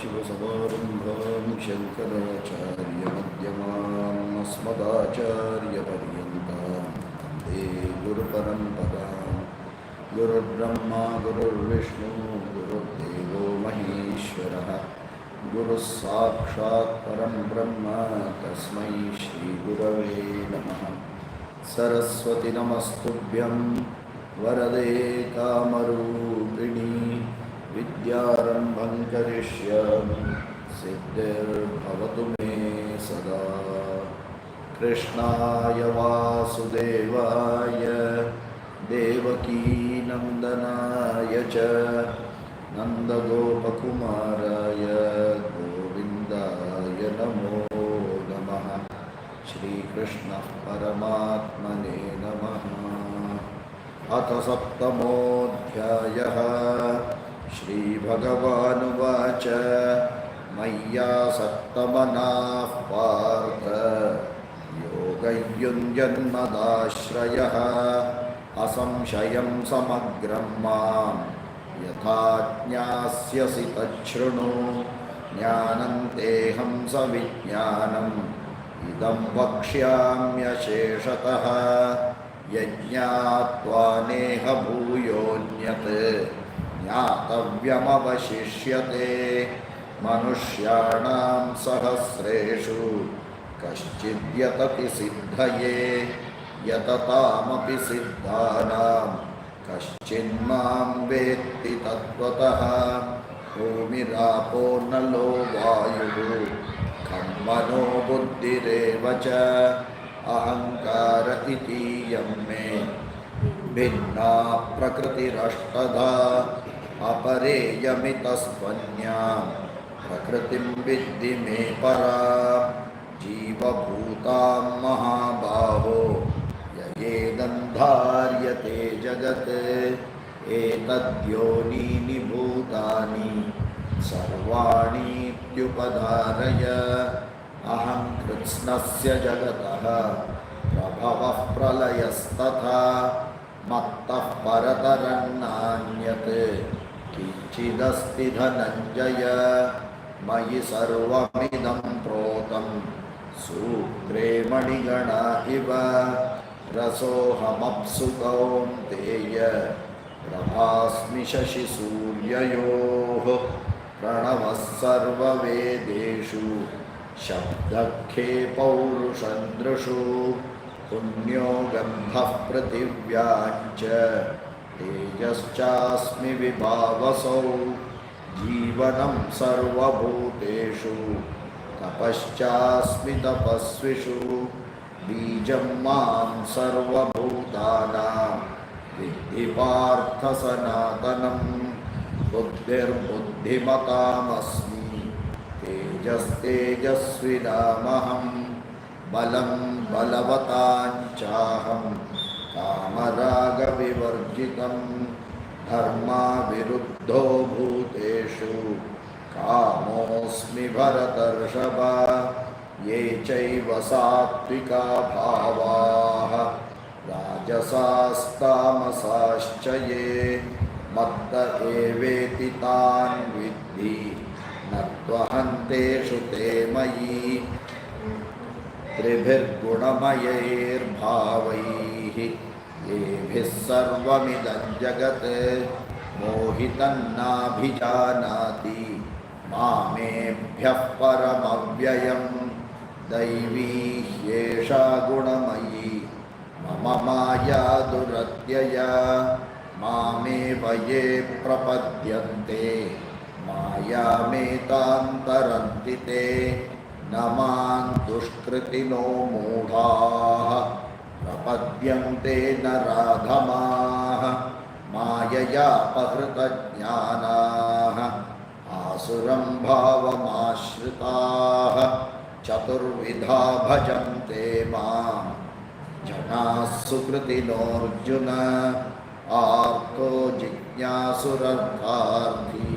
सदाशिवसमारम्भां शङ्कराचार्यमध्यमाम् अस्मदाचार्यपर्यन्तां वन्दे गुरुपरम्परां। गुरुर्ब्रह्मा गुरुर्विष्णु गुरुर्देवो महेश्वरः गुरुः साक्षात् परं ब्रह्म तस्मै श्रीगुरवे नमः। सरस्वती नमस्तुभ्यं वरदे कामरूपिणी विद्यारम्भं करिष्यामि सिद्धिर्भवतु मे सदा। कृष्णाय वासुदेवाय देवकीनन्दनाय च नन्दगोपकुमाराय गोविन्दाय नमो नमः। श्रीकृष्णः परमात्मने नमः। अथ सप्तमोऽध्यायः। श्रीभगवानुवाच मय्यासक्तमनाः पार्थ योगयुञ्जन्मदाश्रयः असंशयं समग्रं मां यथा ज्ञास्यसि तच्छृणु। ज्ञानं तेऽहं सविज्ञानम् इदं वक्ष्याम्यशेषतः यज्ञात्वा नेह भूयोऽन्यत् ज्ञातव्यमवशिष्यते। मनुष्याणां सहस्रेषु कश्चिद्यतति सिद्धये यततामपि सिद्धानां कश्चिन्मां वेत्ति तत्त्वतः। भूमिरापो नलो वायुः खं मनो बुद्धिरेव च अहङ्कार इतीयं मे भिन्ना प्रकृतिरष्टधा। अपरेयमितस्त्वन्यां प्रकृतिं विद्धि मे परा। जीवभूतां महाबाहो ययेदन्धार्यते जगत् एतद्योनीनि भूतानि सर्वाणीत्युपधारय। अहं कृत्स्नस्य जगतः प्रभवः प्रलयस्तथा मत्तः परतरं नान्यत् किञ्चिदस्ति धनञ्जय। मयि सर्वमिदं प्रोतं सूत्रे मणिगणा इव रसोऽहमप्सु कौन्तेय प्रभास्मि शशिसूर्ययोः। प्रणवः सर्ववेदेषु शब्दखे पौरुषन्दृषु। पुण्यो गन्धः पृथिव्याञ्च तेजश्चास्मि विभावसौ। जीवनं सर्वभूतेषु तपश्चास्मि तपस्विषु। बीजं मां सर्वभूतानां विद्धि पार्थ सनातनम्। बुद्धिर्बुद्धिमतामस्मि तेजस्तेजस्विनामहं। बलं बलवताञ्चाहं कामरागविवर्जितं। धर्माविरुद्धो भूतेषु कामोऽस्मि भरतर्षभ। ये चैव सात्विका भावाः राजसास्तामसाश्च ये मत्त एवेति तान् विद्धि न त्वहन्तेषु ते मयि। त्रिभिर्गुणमयैर्भावैः येभिः सर्वमिदं जगत् मोहितं नाभिजानाति मामेभ्यः परमव्ययम्। दैवी ह्येषा गुणमयी मम माया दुरत्यया। मामेव ये प्रपद्यन्ते मायामेतां तरन्ति ते। न मां दुष्कृतिनो मूढाः प्रपद्यन्ते नराधमाः। माययापहृतज्ञानाः आसुरं भावमाश्रिताः। चतुर्विधा भजन्ते मां जनाः सुकृतिनोऽर्जुन। आर्तो जिज्ञासुरर्थार्थी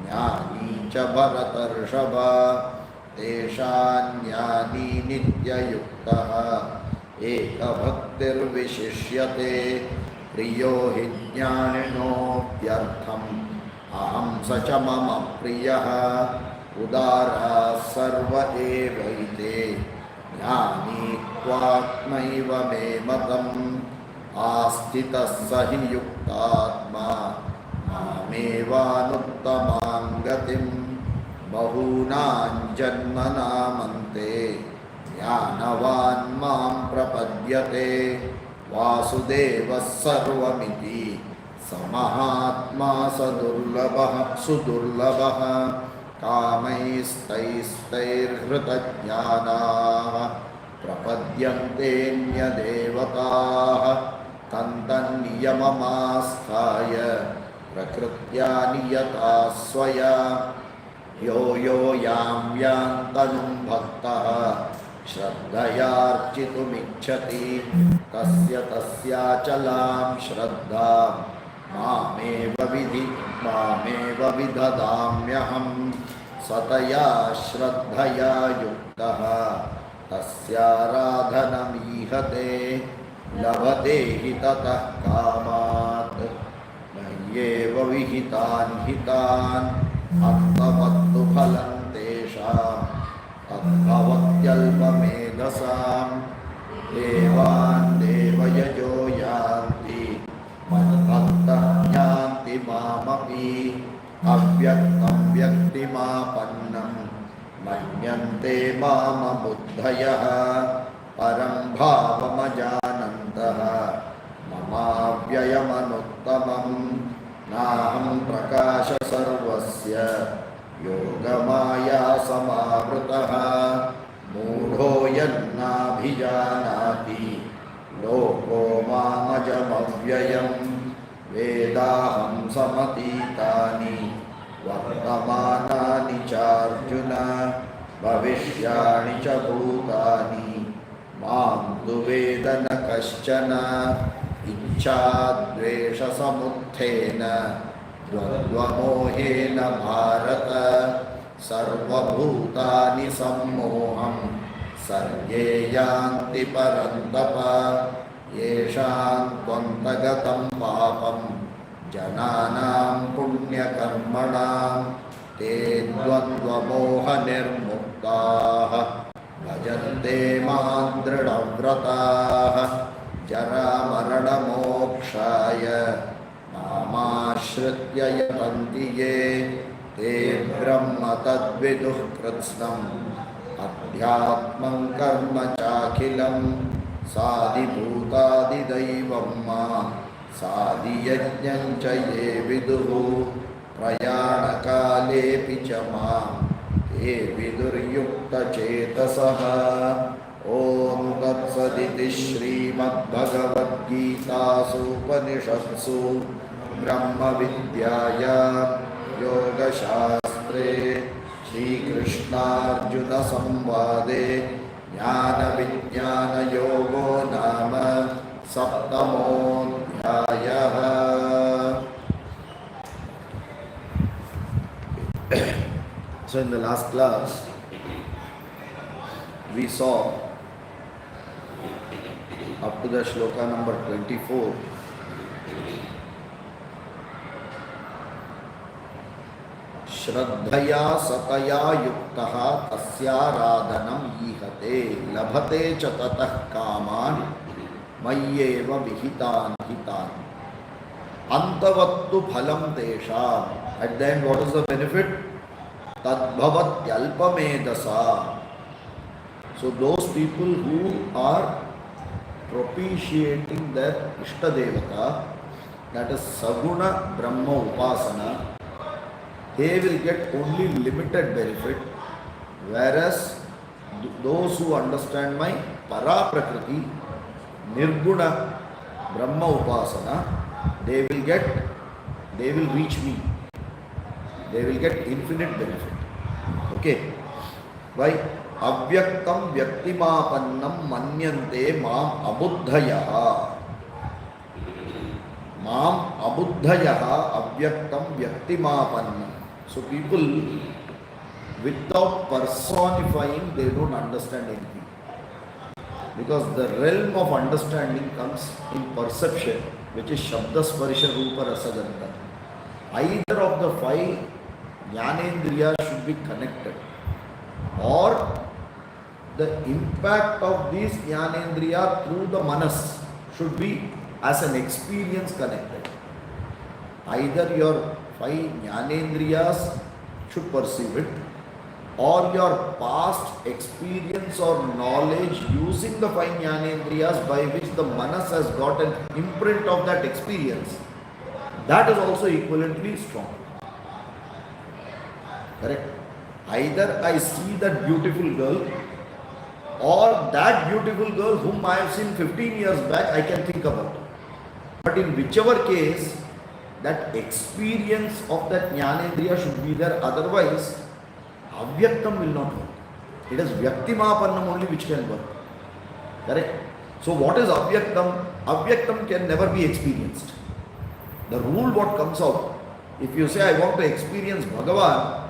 ज्ञानी च भरतर्षभ। तेषाज्ञानी नित्ययुक्तः एकभक्तिर्विशिष्यते। प्रियो हि ज्ञानिनोऽप्यर्थं अहं स च मम प्रियः उदाराः सर्व एवैते ज्ञानी त्वात्मैव मे मतम् आस्थितः स हि युक्तात्मा मामेवानुत्तमां गतिं बहूनां जन्मनामन्ते ज्ञानवान् मां प्रपद्यते वासुदेवः सर्वमिति समहात्मा सदुर्लभः सुदुर्लभः कामैस्तैस्तैर्हृतज्ञानाः प्रपद्यन्तेऽन्यदेवताः तन्तन्नियममास्थाय प्रकृत्या नियता स्वया यो यो यां यां तनुं भक्तः श्रद्धयार्चितुमिच्छति तस्य तस्याचलां श्रद्धां मामेव विदधाम्यहं सतया श्रद्धया युक्तः तस्याराधनमीहते लभते हि ततः कामात् मय्येव विहितान् हितान् अर्थवत्तु फलं तेषाम् तद्भवत्यल्पमेधसां देवान् देवयजो यान्ति मद्भक्तः यान्ति मामपि अव्यक्तं व्यक्तिमापन्नं मन्यन्ते मामबुद्धयः परं भावमजानन्तः ममाव्ययमनुत्तमं नाहं प्रकाश सर्वस्य योगमाया समावृतः मूढो यन्नाभिजानाति लोको मामजमव्ययं वेदाहं समतीतानि वर्तमानानि चार्जुन भविष्याणि च भूतानि मां तु वेद न कश्चन इच्छाद्वेषसमुत्थेन द्वन्द्वमोहेन भारत सर्वभूतानि सम्मोहं सर्गे यान्ति परन्तप येषां त्वन्तगतं पापं जनानां पुण्यकर्मणां ते द्वन्द्वमोहनिर्मुक्ताः भजन्ते मां दृढव्रताः जरामरणमोक्षाय मामाश्रित्य यतन्ति ये ते ब्रह्म तद्विदुः कृत्स्नम् अध्यात्मं कर्म चाखिलं साधिभूतादिदैवं मा साधियज्ञं च ये विदुः प्रयाणकालेऽपि च मां ते विदुर्युक्तचेतसः ॐ तत्सदिति श्रीमद्भगवद्गीतासूपनिषत्सु ब्रह्मविद्यायां योगशास्त्रे श्रीकृष्णार्जुनसंवादे ज्ञानविज्ञानयोगो नाम सप्तमोऽध्यायः। So in the last class we saw up to the shloka number 24. श्रद्धया सतया युक्तः तस्याराधनम् ईहते लभते च ततः कामान् मय्येव विहितान् हितान् अंतवत्तु फलं तेषाम्. At the end, what is the benefit? Tadbhavatyalpamedasa. So those people who are propitiating their Ishta Devata, that is Saguna Brahma Upasana, they will get only limited benefit, whereas those who understand my Para Prakriti, Nirguna Brahma Upasana, they will reach me. They will get infinite benefit. Okay. Why? Avyaktam vyaktimapannam manyante maam abuddhayaha. Maam abuddhayaha avyaktam vyaktimapannam. So people, without personifying, they don't understand anything. Because the realm of understanding comes in perception, which is Shabda Sparisha Rupa Rasa Gandha. either of the five jnanendriya should be connected, or the impact of these jnanendriya through the manas should be as an experience connected. Either your five jnanendriyas should perceive it, or your past experience or knowledge using the five jnanendriyas by which the manas has got an imprint of that experience, that is also equivalently strong. Correct? Either I see that beautiful girl, or that beautiful girl whom I have seen 15 years back, I can think about it. But in whichever case, that experience of that jnanendriya should be there, otherwise avyaktam will not work. It is vyaktimapannam only which can work. Correct? So what is avyaktam? Avyaktam can never be experienced. The rule what comes out, if you say I want to experience Bhagavad,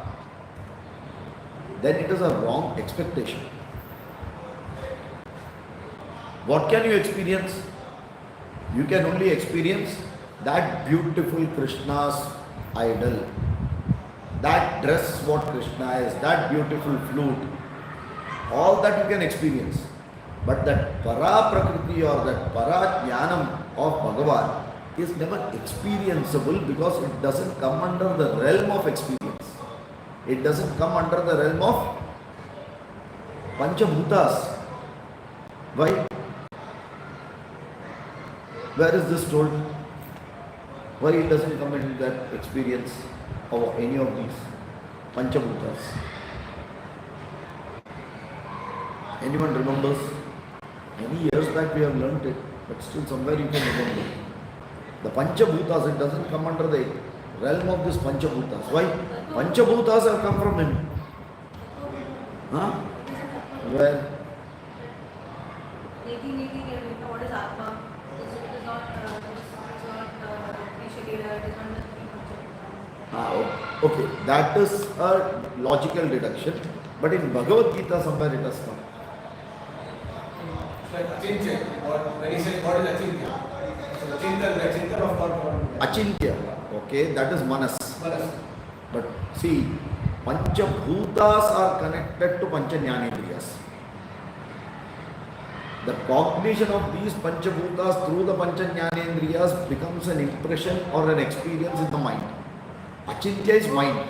then it is a wrong expectation. What can you experience? You can only experience that beautiful Krishna's idol, that dress what Krishna is, that beautiful flute, all that you can experience. But that para prakriti or that para jnanam of Bhagavad is never experienceable because it doesn't come under the realm of experience. It doesn't come under the realm of Panchabhutas. Why? Where is this told? Why it doesn't come into that experience of any of these Panchabhutas? Anyone remembers? Many years back we have learnt it, but still somewhere you can remember. The Panchabhutas, it doesn't come under the realm of this Panchabhutas. Why? Panchabhutas have come from him. Huh? Where? What is Atma? It is not Shakira, it is not Okay, that is a logical deduction, but in Bhagavad Gita somewhere it has come. Like Achintya, or when he says what is Achintya? So Achintya of God. Achintya, okay, that is Manas. Manas. But see, Panchabhutas are connected to Panchajnanendriyas. The cognition of these Panchabhutas through the Panchajnanendriyas becomes an impression or an experience in the mind. Achintya is mind.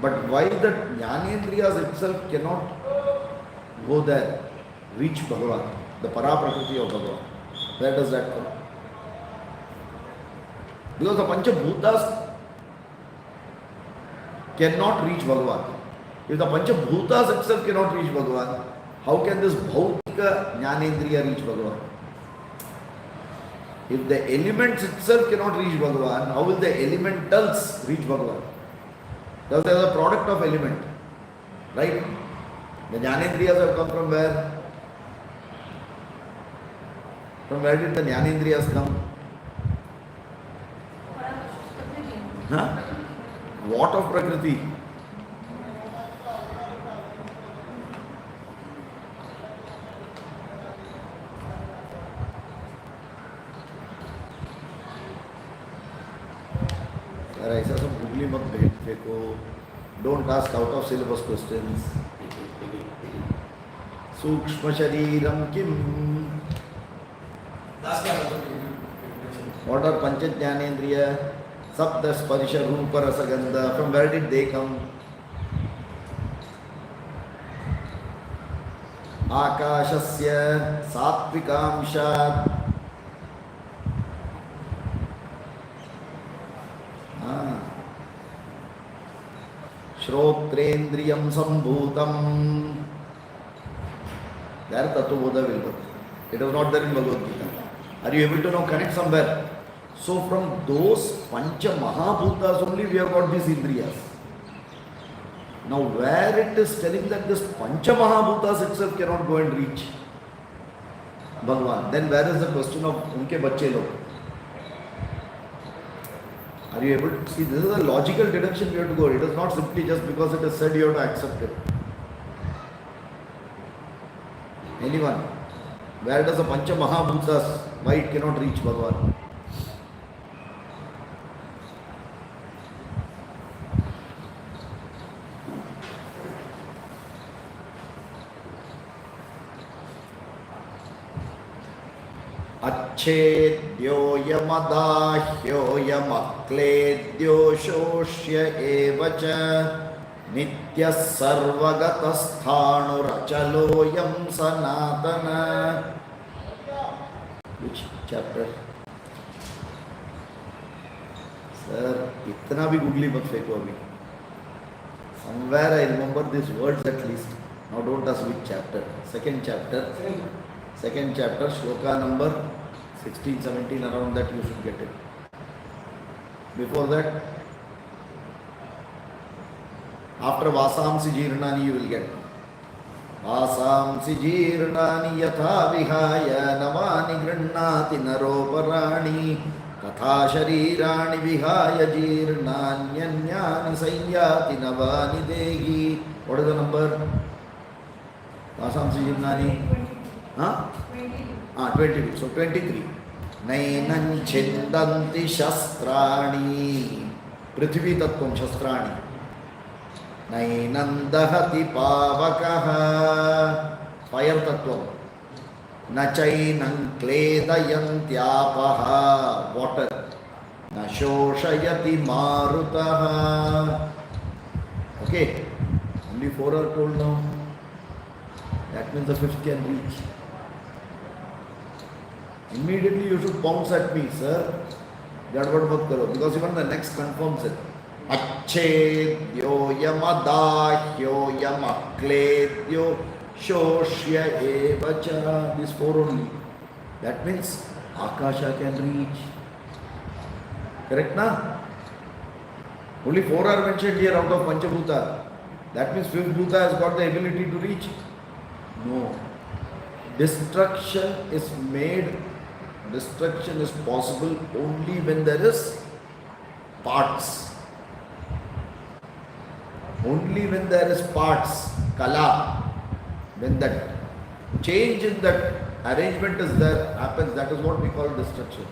But why the Jnanendriyas itself cannot go there, reach Bhagavan, the Paraprakriti of Bhagavan? Where does that come? Because the Panchabhutas cannot reach Bhagavan. If the Panchabhutas itself cannot reach Bhagavan, how can this Bhautika Jnanendriya reach Bhagavan? If the elements itself cannot reach Bhagavan, how will the elementals reach Bhagavan? Because they are the product of element. Right? The Jnanendriyas have come from where? From where did the Jnanendriyas come? Huh? What of Prakriti? ऐसा सब googly मत भेज फेंको. Don't ask out of syllabus questions. सूक्ष्म शरीरम किम? What are Pancha Jnanendriya? Sapta Sparisha Rupa Rasa Gandha. From where did they come? Akashasya Satvikamshat. Shrotrendriyam Sambhutam. There Tattva-bodha will work. It is not there in Bhagavad Gita. Are you able to now connect somewhere? So from those Pancha Mahabhutas only we have got these Indriyas. Now where it is telling that this Pancha Mahabhutas itself cannot go and reach Bhagavan, then where is the question of unke bacche log? Are you able to see? This is a logical deduction you have to go. It is not simply just because it is said you have to accept it. Anyone? Where does the Pancha Mahabhutas, why it cannot reach Bhagavan? अच्छेद्योऽयमदाह्योऽयमक्लेद्यो शोष्य एव च नित्यः सर्वगतस्थाणुरचलोऽयं सनातन. Which chapter? Sir, इतना भी googly मत फेंको अभी. Somewhere I remember these words at least. Now don't ask which chapter. Second chapter. Second chapter, shloka number 16, 17, around that you should get it. Before that, after Vasamsi Jirnani you will get. Vasamsi Jirnani yatha vihaya navani grannati naroparani तथा शरीराणि विहाय जीर्णान्यन्यानि संयाति नवानि देहि. What is the number? Vasamsi Jirnani? 22. So 23. नैनं छिन्दन्ति शस्त्राणि. पृथ्वी तत्त्वं शस्त्राणि. नैनं दहति पावकः. Fire तत्त्वं. न चैनं क्लेदयन्त्यापः. वाटर. न शोषयति मारुतः. Okay. Only 4 are told now. That means the 5th can reach. Immediately you should pounce at me, sir. Gadbad mat karo, because even the next confirms it. Achedyo yamadahyo yamakledyo shoshya evacha. These 4 only. That means Akasha can reach. Correct na? Only 4 are mentioned here out of Panchabhuta. That means 5th Bhuta has got the ability to reach? No. Destruction is possible only when there is parts. Only when there is parts, kala, when that change in that arrangement is there, happens, that is what we call destruction.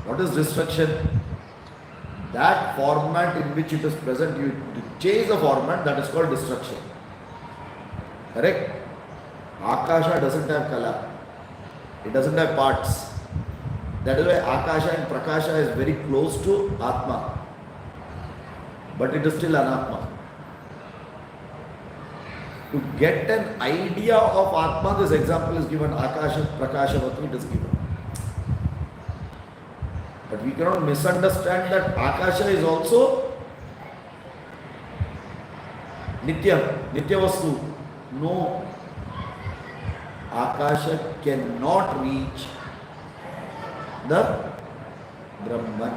What is destruction? That format in which it is present, you change the format, that is called destruction. Correct? Akasha doesn't have kala. It doesn't have parts. That is why Akasha and Prakasha is very close to Atma. But it is still Anatma. To get an idea of Atma, this example is given. Akasha, Prakasha, Vatri, it is given. But we cannot misunderstand that Akasha is also Nitya, Nitya Vastu. No. Akasha cannot reach the Brahman.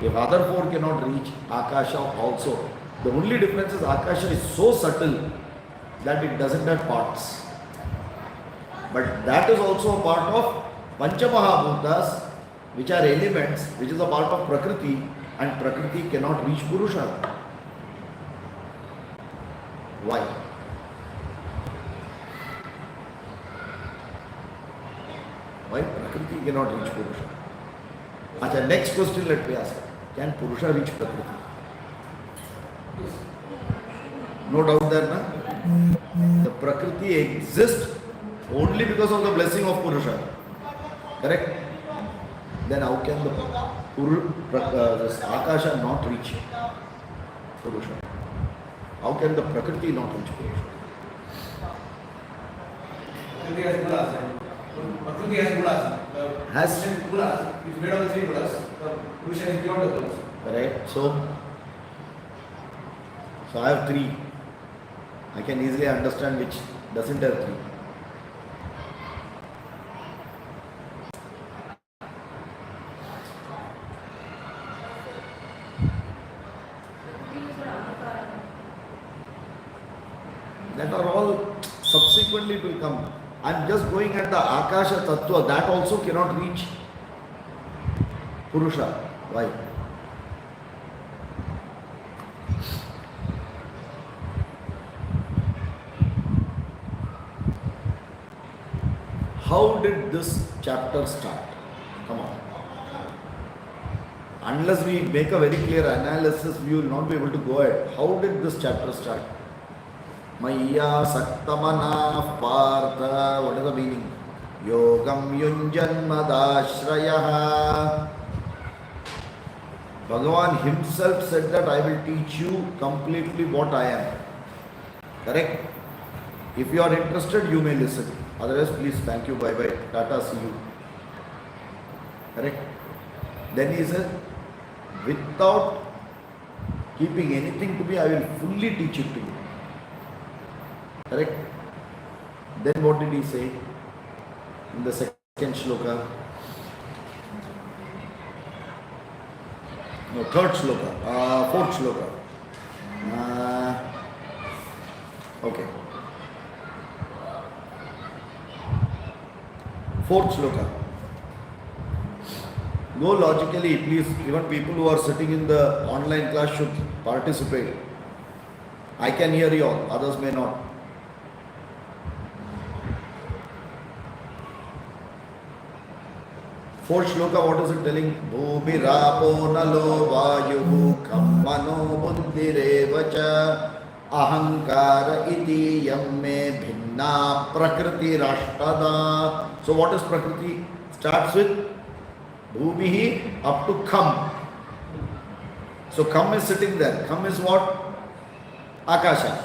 If other 4 cannot reach, Akasha also. The only difference is Akasha is so subtle that it doesn't have parts. But that is also a part of Panchamahabhutas, which are elements, which is a part of Prakriti, and Prakriti cannot reach Purusha. Why? Why Prakriti cannot reach Purusha? Acha, next question let me ask. Can Purusha reach Prakriti? No doubt there, na? The Prakriti exists only because of the blessing of Purusha. Correct? Then how can this Akasha not reach Purusha? How can the Prakriti not reach Purusha? Prakriti has gunas. Prakriti has gunas. Has gunas. It's made of the 3 gunas. The Purusha is beyond the gunas. Correct. So I have 3. I can easily understand which doesn't have 3. That are all subsequently it will come. I am just going at the Akasha Tattva, that also cannot reach Purusha. Why? How did this chapter start? Come on. Unless we make a very clear analysis, we will not be able to go ahead. How did this chapter start? Maya Saktamana Partha. What is the meaning? Yogam Yunjanmadashrayah. Bhagavan himself said that I will teach you completely what I am. Correct? If you are interested, you may listen. Otherwise, please, thank you, bye bye, Tata, see you. Correct? Then he said, without keeping anything to me, I will fully teach it to you. Correct? Then what did he say in the second shloka? No, third shloka, fourth shloka. Okay. Fourth shloka. Go logically, please. Even people who are sitting in the online class should participate. I can hear you all, others may not. Fourth shloka, what is it telling? Bhumi rapo nalo vayuhu kammano buddhirevacha ahankara iti yamme bhinna prakriti rashtada. So what is prakriti? Starts with Bhumihi up to Kham. So Kham is sitting there. Kham is what? Akasha.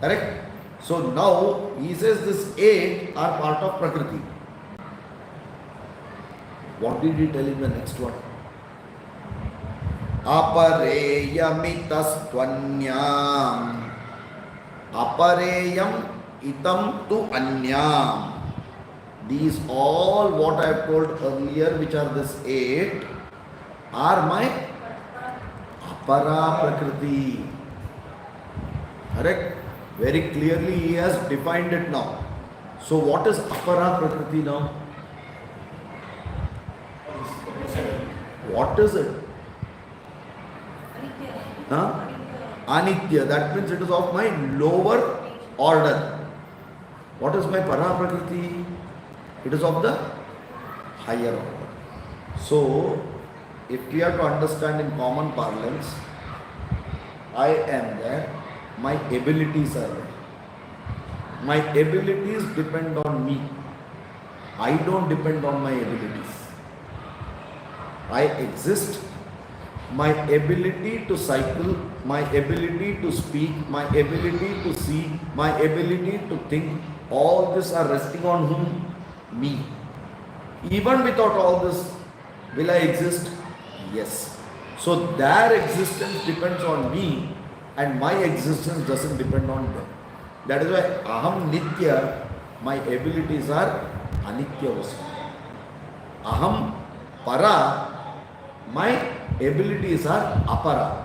Correct? So now he says this 8 are part of Prakriti. What did he tell in the next one? Apareyamitastvanyam. Apareyam itam tu anyam. These all what I have told earlier, which are this 8, are my apara prakriti. Correct? Very clearly he has defined it now. So what is apara prakriti now? What is it? Huh? Anitya. That means it is of my lower order. What is my para prakriti? It is of the higher order. So, if we have to understand in common parlance, I am there, my abilities are there. My abilities depend on me. I don't depend on my abilities. I exist. My ability to cycle, my ability to speak, my ability to see, my ability to think, all this are resting on whom? Me. Even without all this, will I exist? Yes. So their existence depends on me and my existence doesn't depend on them. That is why Aham Nitya, my abilities are Anitya also. Aham Para, my abilities are Apara.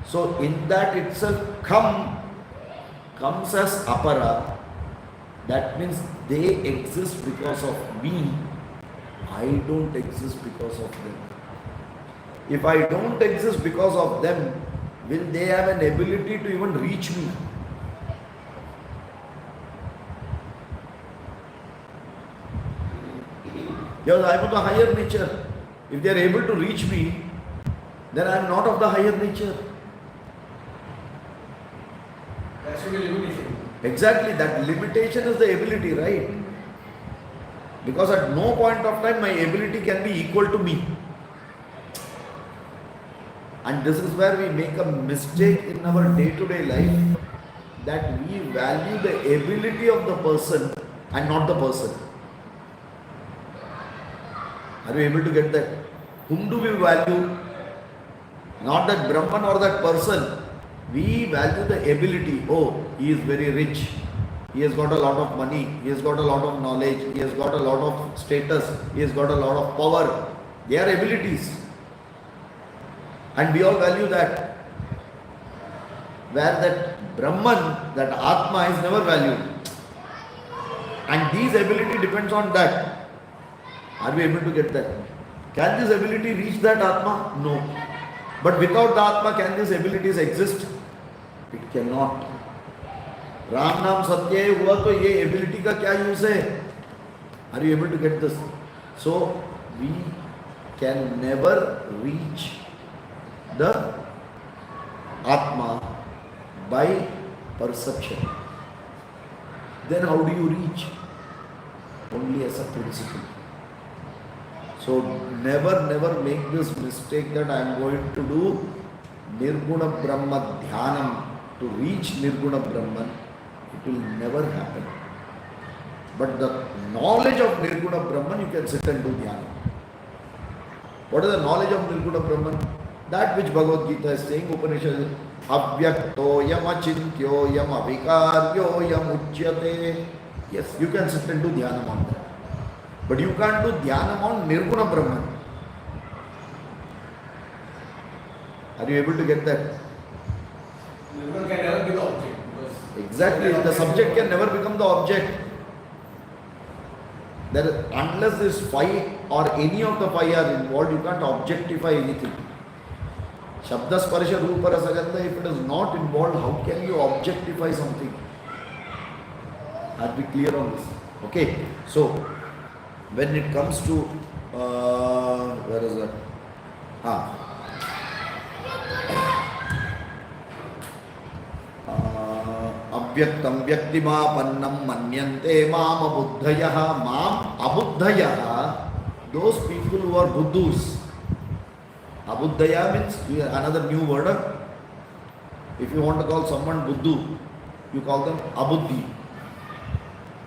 So in that itself, comes as Apara. That means they exist because of me. I don't exist because of them. If I don't exist because of them, will they have an ability to even reach me? Because I am of the higher nature. If they are able to reach me, then I am not of the higher nature. That should be limitation. Exactly, that limitation is the ability, right? Because at no point of time my ability can be equal to me. And this is where we make a mistake in our day-to-day life, that we value the ability of the person and not the person. Are you able to get that? Whom do we value? Not that Brahman or that person. We value the ability. Oh, he is very rich. He has got a lot of money. He has got a lot of knowledge. He has got a lot of status. He has got a lot of power. They are abilities. And we all value that. Where that Brahman, that Atma is never valued. And these ability depends on that. Are we able to get that? Can this ability reach that Atma? No. But without the Atma, can these abilities exist? It cannot. Ram नाम सत्य हुआ तो ये ability का क्या use है? Are you able to get this? So we can never reach the Atma by perception. Then how do you reach? only as a principle. So never make this mistake that I am going to do Nirguna Brahma Dhyanam to reach Nirguna Brahman. It will never happen. But the knowledge of Nirguna Brahman, you can sit and do Dhyana. What is the knowledge of Nirguna Brahman? That which Bhagavad Gita is saying, Upanishad is Avyaktoyam Achintyoyam Avikaryoyam Uchyate. Yes, you can sit and do Dhyana on that. But you can't do Dhyana on Nirguna Brahman. Are you able to get that? Nirguna can never be the object. Exactly, the subject can never become the object. Unless this five or any of the five are involved, you can't objectify anything. Shabda, Sparsha, Rupa, Rasa, Gandha, if it is not involved, how can you objectify something? I'll be clear on this. Okay, so when it comes to, where is that? Avyaktam vyaktimapannam manyante mam abuddhayaha. Mam abuddhayaha, those people who are buddhus. Abuddhaya means another new word. If you want to call someone buddhu, you call them abuddhi.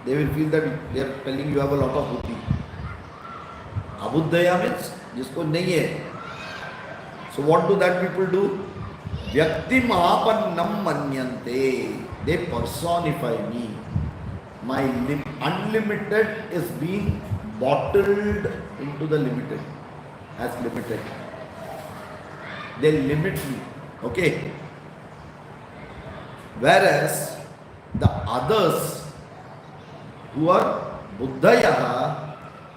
They will feel that they are telling you have a lot of buddhi. Abuddhaya means jisko nahi hai. So what do that people do? Vyaktimapannam manyante. They personify me. My unlimited is being bottled into the limited, as limited. They limit me. Okay. Whereas the others who are Buddhayaha,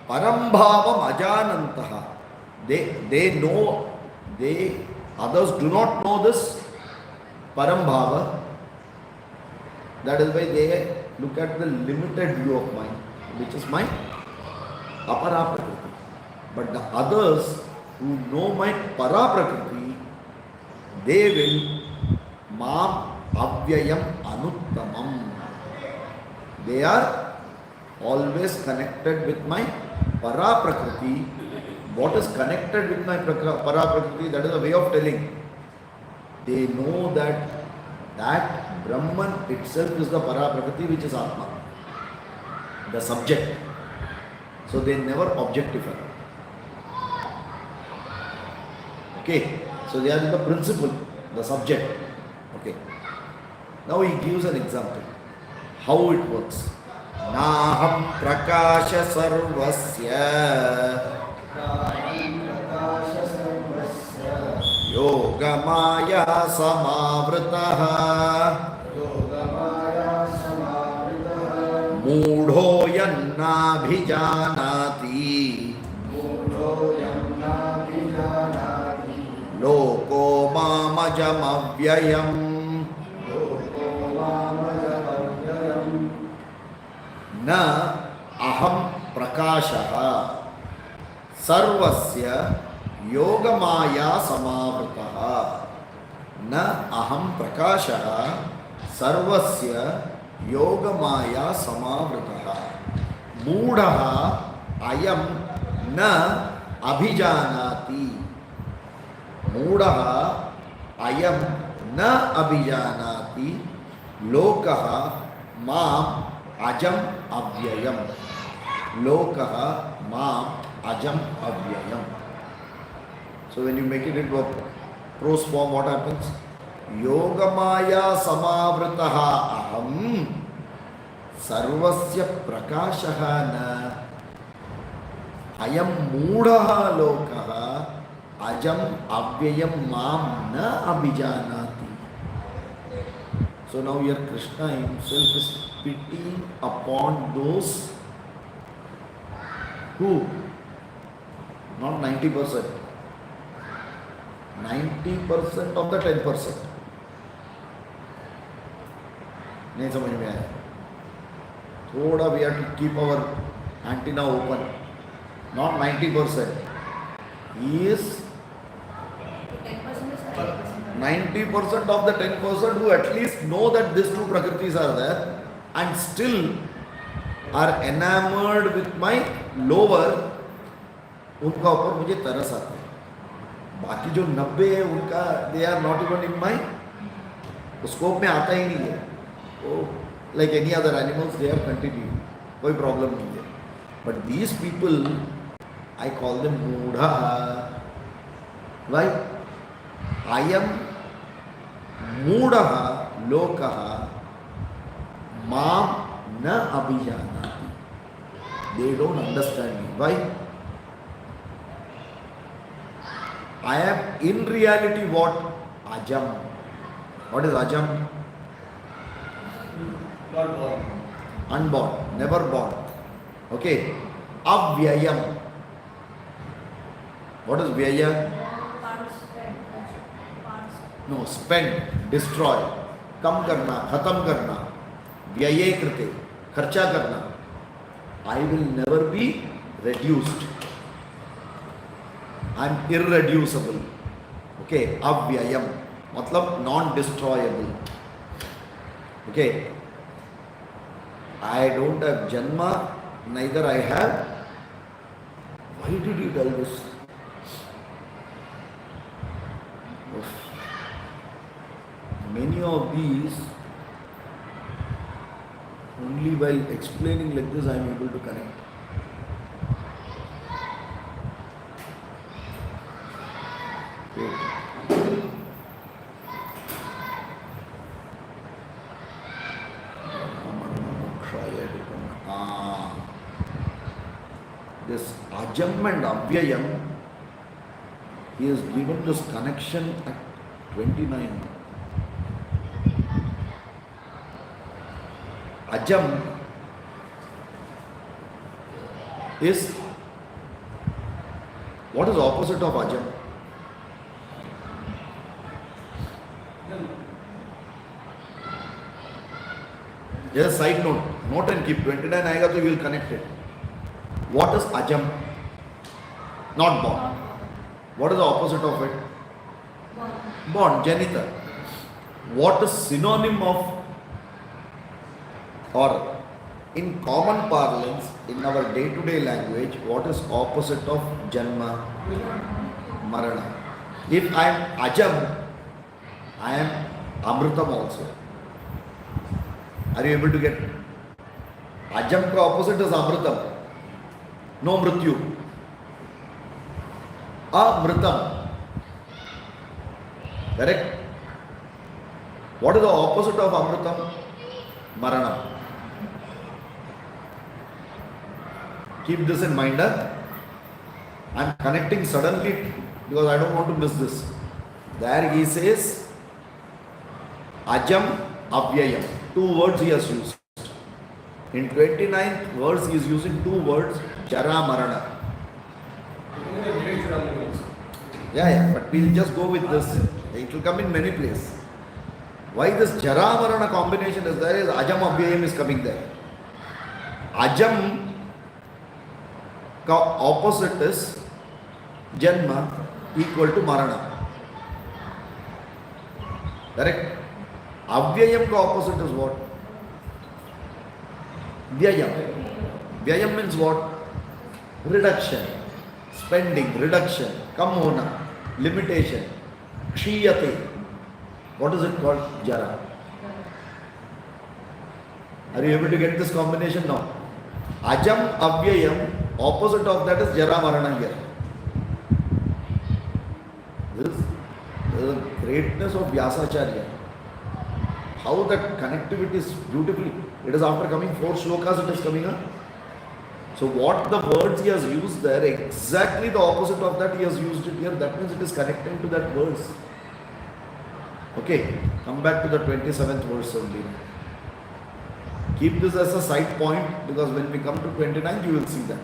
Parambhavam Ajanantaha, they know, others do not know this Parambhava. That is why they look at the limited view of mind, which is my Apara Prakriti. But the others who know my Para Prakriti, they will Mam Avyayam Anuttamam. They are always connected with my Para Prakriti. What is connected with my Para Prakriti? That is a way of telling. They know that Brahman itself is the Para Prakriti, which is Atma, the subject. So they never objectify. Okay, so they are the principle, the subject. Okay. Now he gives an example how it works. Naham prakasha sarvasya yogamaya samavritaha मूढ़ो यन्नाभिजानाति लोको मामजमव्ययम् न अहं प्रकाशः सर्वस्य योगमाया समावृतः न अहं प्रकाशः सर्वस्य योगमाया समावृतः मूढ़ः अयं न अभिजानाति मूढ़ः अयं न अभिजानाति लोकः माम् अजम् अव्ययम् लोकः माम् अजम् अव्ययम्. So when you make it into a prose form, what happens? Yogamaya samavritah aham sarvasya prakashaha na ayam moodhaha lokaha ajam avyayam mam na abhijanati. So now here Krishna himself is pitying upon those who, not 90%, 90% of the 10%. नहीं समझ में आया. थोड़ा we have to keep our antenna open. Not 90%. He is 10% is 90%. 90% of the 10% who at least know that these two prakritis are there and still are enamored with my lower, उनका ऊपर मुझे तरस आता है. बाकी जो 90 है उनका they are not even in my scope में आता ही नहीं है. वो like any other animals they are continuing, कोई प्रॉब्लम नहीं है. But these people I call them मूढ़ा. Why? I am मूढ़ः लोकः माम न अभिजानाति. They don't understand me. Why? I am in reality what? Ajam. What is Ajam? Not born. Unborn, never born. Okay. Avyayam. What is Vyaya? No, spend, destroy, कम करना, खत्म करना, व्यये कृते, खर्चा करना. I will never be reduced. I am irreducible. Okay, avyayam, मतलब non-destroyable. Okay, I don't have janma, neither I have. Why did you tell this? Many of these, only while explaining like this I am able to connect. This Ajam and Avyayam, he has given this connection at 29. Ajam is, what is the opposite of Ajam? Just a side note, note and keep. 29 आएगा तो you will connect it. What is Ajam? Not born. What is the opposite of it? Born, Janita. What is synonym of, or in common parlance, in our day-to-day language, what is opposite of Janma? Marana. If I am Ajam, I am Amritam also. Are you able to get? Ajam ka opposite is Amritam. No Mrityu. Amritam. Correct? What is the opposite of Amritam? Marana. Keep this in mind. I am connecting suddenly because I don't want to miss this. There he says Ajam Avyayam. 2 words he has used. In 29th verse he is using 2 words, Jara Marana. Yeah, but we'll just go with this. It will come in many places. Why this Jara Marana combination is there is Ajam Avyayam is coming there. Ajam ka opposite is Janma equal to Marana. Correct? Avyayam ka opposite is what? Vyayam. Vyayam means what? Reduction. Spending, reduction. Kam hona. Limitation. Kshiyate. What is it called? Jara. Are you able to get this combination now? Ajam, Avyayam, opposite of that is Jara Marana here. This is the greatness of Vyasacharya. How that connectivity is beautifully. It is after coming 4 shlokas it is coming up. So what the words he has used there, exactly the opposite of that he has used it here. That means it is connecting to that verse. Okay, come back to the 27th verse only. Keep this as a side point because when we come to 29th you will see that.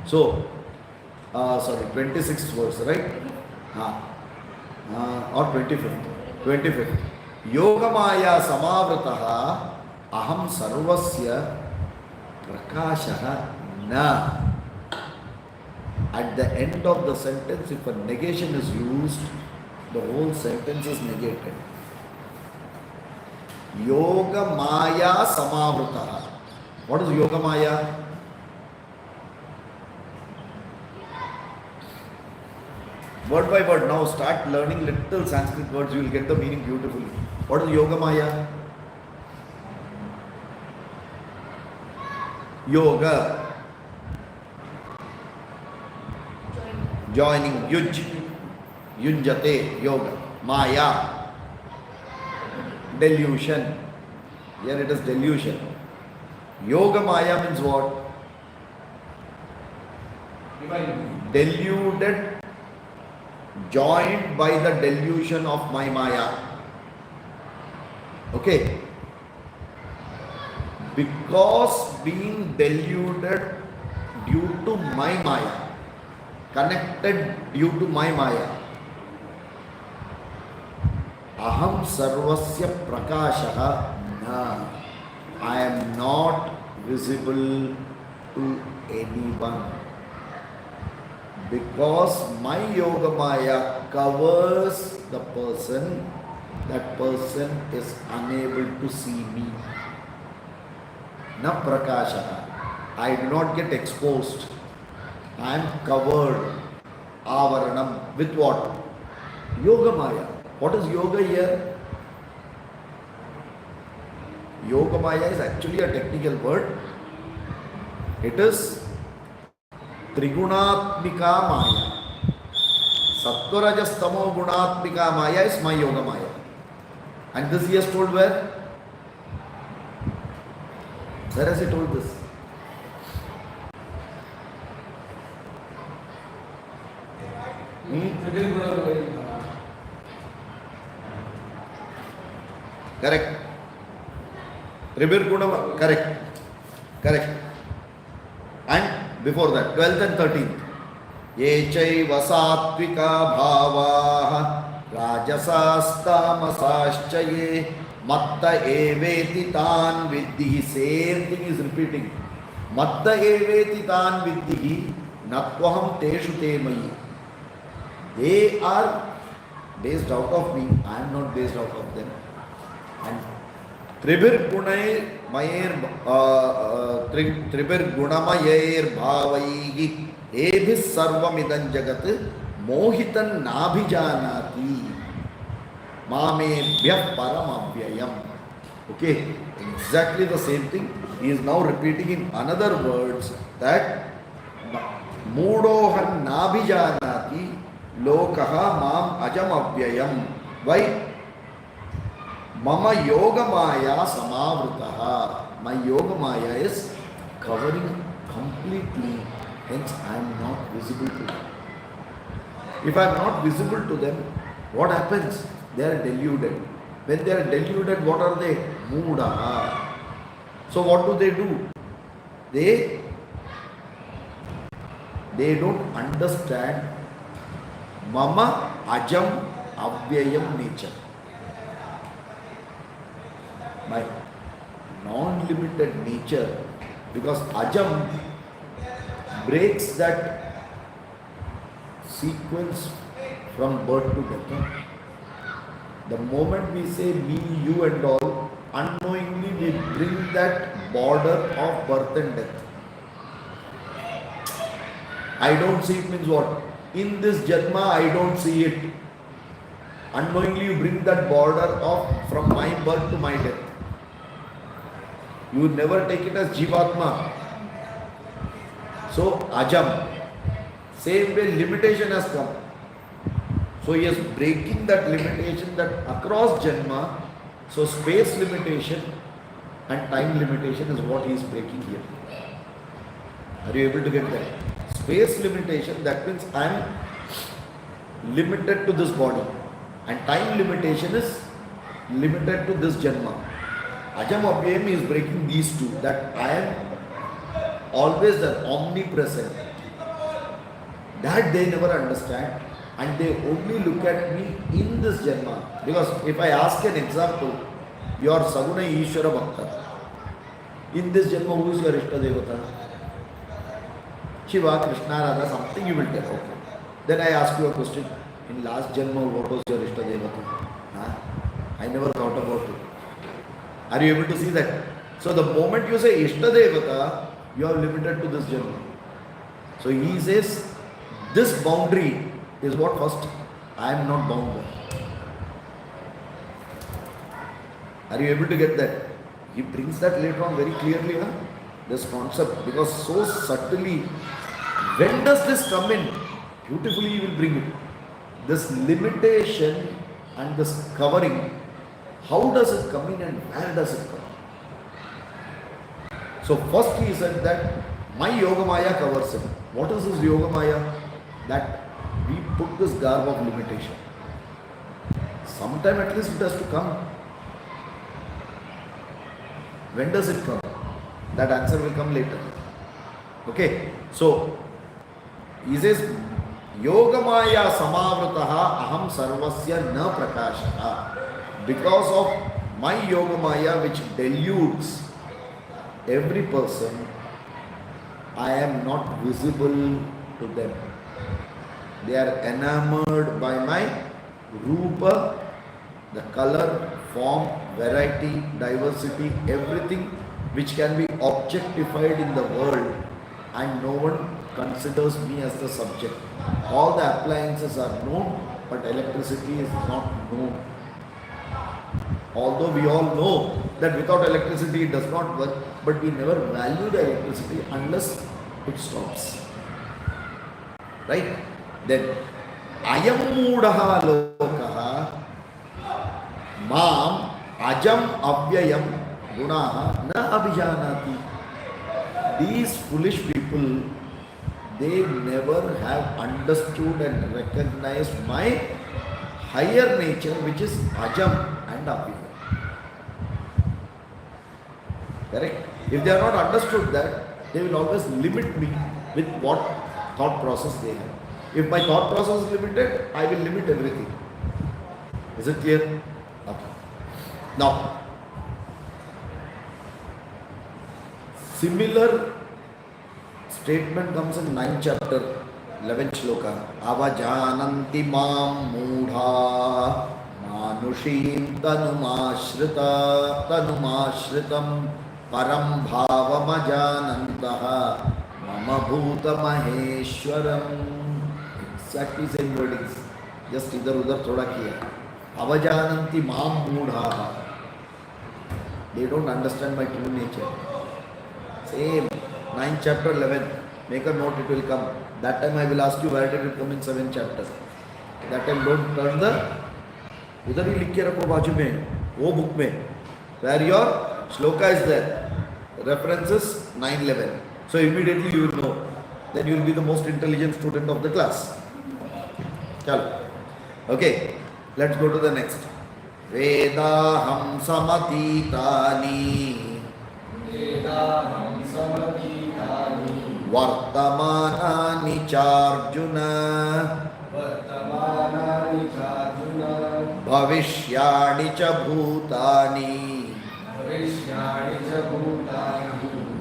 So, 26th verse, right? Or 25th. 25th. Yogamaya samavrataha aham sarvasya prakashaha na. At the end of the sentence, if a negation is used, the whole sentence is negated. Yogamaya samavrataha. What is Yoga Maya? Word by word, now start learning little Sanskrit words, you will get the meaning beautifully. What is Yoga Maya? Yoga, joining, yuj, yunjate, yoga. Maya, delusion. Here it is delusion. Yoga Maya means what? Deluded, joined by the delusion of my Maya. Okay. Because being deluded due to my Maya, connected due to my Maya, aham sarvasya prakashaha na, I am not visible to anyone. Because my Yoga Maya covers the person, that person is unable to see me. Na prakasha. I do not get exposed. I am covered. Avaranam. With what? Yoga Maya. What is yoga here? Yoga Maya is actually a technical word. It is Trigunatmika Maya. Sattva-rajas-tamo gunatmika Maya is my Yoga Maya. And this he has told where? Where has he told this? Correct. Tribir Guna, correct. Correct. And before that, 12th and 13th. Ye chaiva sattvika bhavaha rajasastamasaschaye matta eveti tan viddihi. Same thing is repeating. Matta eveti tan viddihi natvaham teshu te mayi. They are based out of me. I am not based out of them. And Tribir Gunamayer Bhavaihi Ebhis Sarvamidan Jagat Mohitan Nabhijanati Mamebhyah Paramabhyayam. Okay, exactly the same thing. He is now repeating in another words that Mudohan Nabhijanati Lokaha Mam Ajam Abhyayam. Why? Mama Yoga Maya Samavritaha. My Yoga Maya is covering completely, hence I am not visible to them. If I am not visible to them, what happens? They are deluded. When they are deluded, what are they? Muda. So what do? They don't understand Mama Ajam Avyayam nature. My non-limited nature, because Ajam breaks that sequence from birth to death. The moment we say me, you and all, unknowingly we bring that border of birth and death. I don't see it means what? In this Janma I don't see it. Unknowingly you bring that border of from my birth to my death. You never take it as Jivatma. So Ajam. Same way limitation has come. So he is breaking that limitation that across Janma. So space limitation and time limitation is what he is breaking here. Are you able to get that? Space limitation, that means I am limited to this body. And time limitation is limited to this Janma. Ajam Abhyayam is breaking these two, that I am always the omnipresent. That they never understand, and they only look at me in this Janma. Because if I ask an example, you are Saguna Ishvara Bhakta. In this Janma, who is your Ishta Devata? Shiva, Krishna, Radha, something you will tell. Okay. Then I ask you a question. In last Janma, what was your Ishta Devata? Huh? I never thought about it. Are you able to see that? So the moment you say Ishtadevata, you are limited to this Janma. So he says, this boundary is what first I am not bound by. Are you able to get that? He brings that later on very clearly, huh? This concept, because so subtly, when does this come in? Beautifully he will bring it. This limitation and this covering, how does it come in and where does it come? So first he said that my Yogamaya covers it. What is this Yogamaya? That we put this garb of limitation. Sometime at least it has to come. When does it come? That answer will come later. Okay. So he says, Yogamaya samavrataha aham sarvasya na prakashaha. Because of my Yogamaya which deludes every person, I am not visible to them. They are enamored by my Rupa, the color, form, variety, diversity, everything which can be objectified in the world, and no one considers me as the subject. All the appliances are known, but electricity is not known. Although we all know that without electricity it does not work, but we never value the electricity unless it stops. Right? Then, ayam moodaha lokaha mam ajam avyayam gunaha na abhijanati. These foolish people, they never have understood and recognized my higher nature, which is ajam and avyayam. Correct? If they are not understood that, they will always limit me with what thought process they have. If my thought process is limited, I will limit everything. Is it clear? Okay. Now, similar statement comes in 9th chapter, 11th shloka. Avajananti mam moodha manushim tanumashritam param bhavamajanantaha mama bhuta maheshwaram. Exactly same wordings, just idhar udhar thoda kiya. Avajananti mam moodha. They don't understand my true nature. Same, 9th chapter 11. Make a note, it will come. That time I will ask you where did it come in 7th chapter. That time don't turn the उधर ही लिख के रखो बाजू में, वो book में, where your shloka is there. References 9-11. So immediately you will know. Then you will be the most intelligent student of the class. Chalo. Okay, let's go to the next. Vedaham samatitani vartamanani charjuna bhavishyani cha bhutani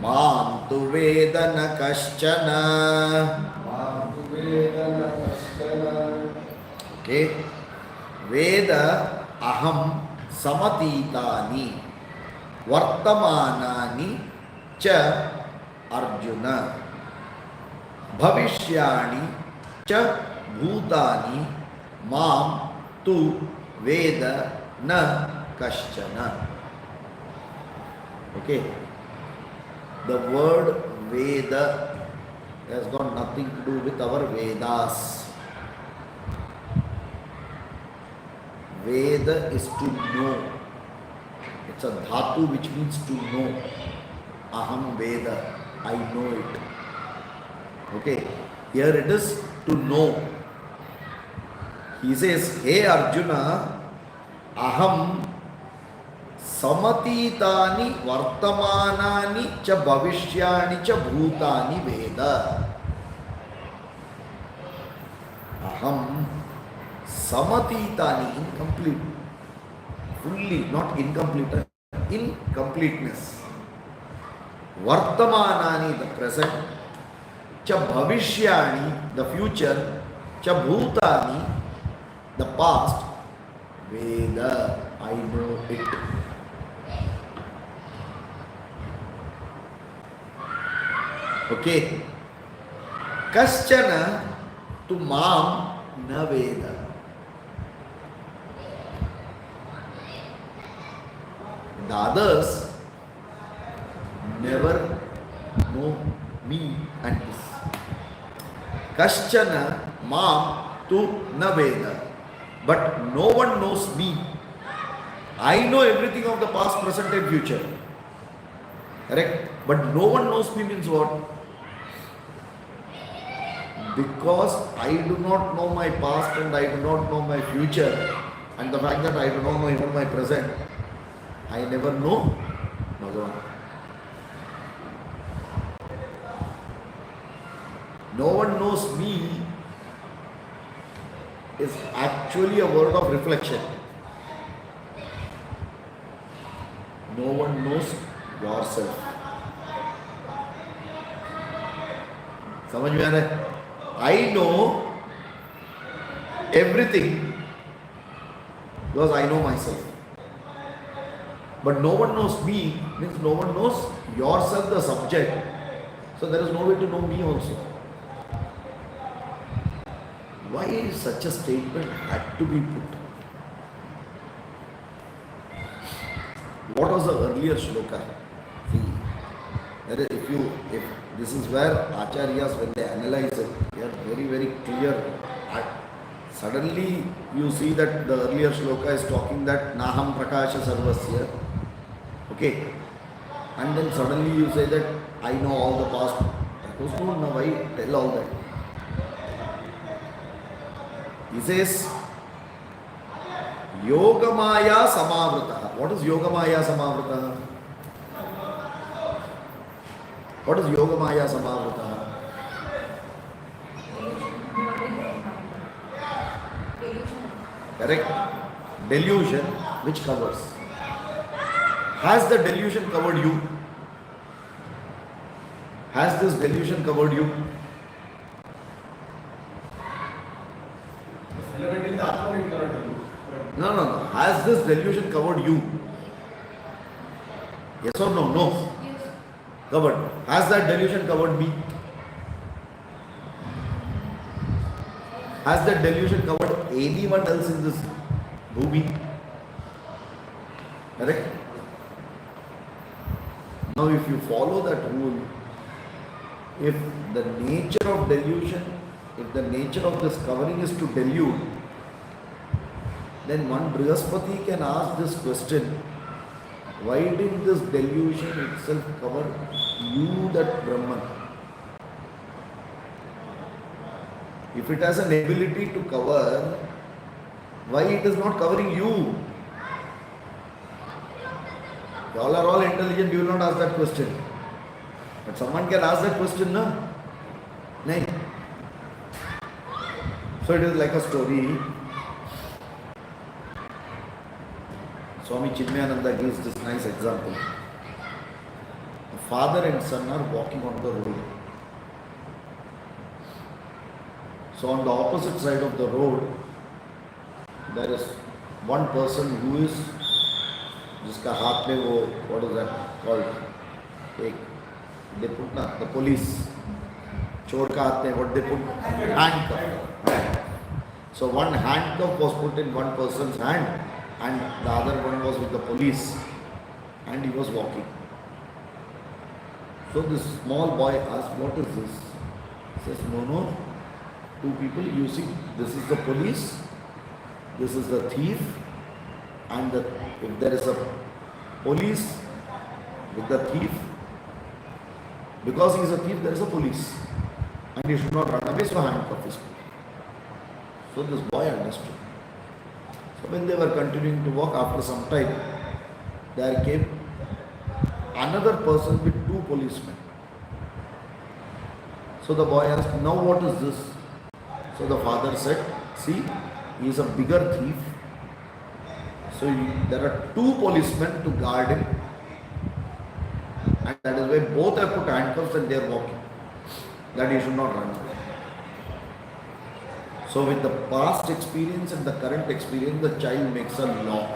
mam tu vedana kaschana. Okay. Veda aham samatitani vartamanani cha arjuna bhavishyani cha bhutani mam tu veda na kaschana. Okay. The word Veda has got nothing to do with our Vedas. Veda is to know. It's a dhatu which means to know. Aham Veda, I know it. Okay, here it is to know. He says, hey Arjuna, aham samatitani vartamanani cha bhavishyani cha bhutani Veda. Aham samatitani, incomplete, fully, not incomplete, incompleteness. Vartamanani, the present, cha bhavishyani, the future, cha bhutani, the past, Veda, I know it. Okay. Kaschana to mam na veda. The others never know me and this. Kaschana mam tu na veda. But no one knows me. I know everything of the past, present and future. Correct? But no one knows me means what? Because I do not know my past and I do not know my future, and the fact that I do not know even my present, I never know Bhagavan. No one knows me is actually a word of reflection. No one knows yourself. समझ में आ रहा है? I know everything because I know myself. But no one knows me means no one knows yourself, the subject. So there is no way to know me also. Why such a statement had to be put? What was the earlier shloka? See, if this is where acharyas, when they analyze it, they are very, very clear. Suddenly you see that the earlier shloka is talking that Naham Prakasha Sarvasya. Okay. And then suddenly you say that I know all the past. That was not now. Why tell all that? He says Yogamaya Samavrata. What is Yogamaya Samavrata? What is Yogamaya Samavrata? Correct? Delusion which covers. Has the delusion covered you? Has this delusion covered you? Fundamentally, the Atma will cover you. No. Has this delusion covered you? Yes or no? No. Yes. Covered. Has that delusion covered me? Has that delusion covered anyone else in this movie? Correct? Now if you follow that rule, if the nature of delusion, if the nature of this covering is to delude, then one Brihaspati can ask this question: why did this delusion itself cover you, that Brahman? If it has an ability to cover, why it is not covering you? You all are all intelligent, you will not ask that question. But someone can ask that question, no? No. So it is like a story. Swami Chinmayananda gives this nice example. A father and son are walking on the road. So on the opposite side of the road, there is one person who is, जिसका हाथ में वो, what is that called? They put the police. चोर का हाथ में what they put? Handcuff. So one handcuff was put in one person's hand, and the other one was with the police, and he was walking. So this small boy asked, what is this? He says, no, two people, you see, this is the police, this is the thief, and if there is a police with the thief, because he is a thief, there is a police, and he should not run away, so handcuff is put. So this boy understood. So when they were continuing to walk, after some time, there came another person with two policemen. So the boy asked, now what is this? So the father said, see, he is a bigger thief. So there are two policemen to guard him. And that is why both have put handcuffs and they are walking. That he should not run away. So with the past experience and the current experience, the child makes a law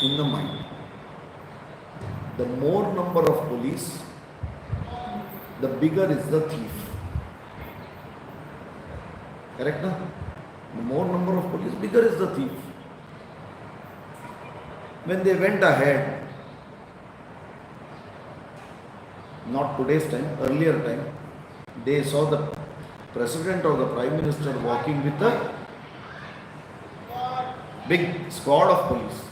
in the mind. The more number of police, the bigger is the thief. Correct, na? The more number of police, bigger is the thief. When they went ahead, not today's time, earlier time, they saw the president or the prime minister walking with a big squad of police.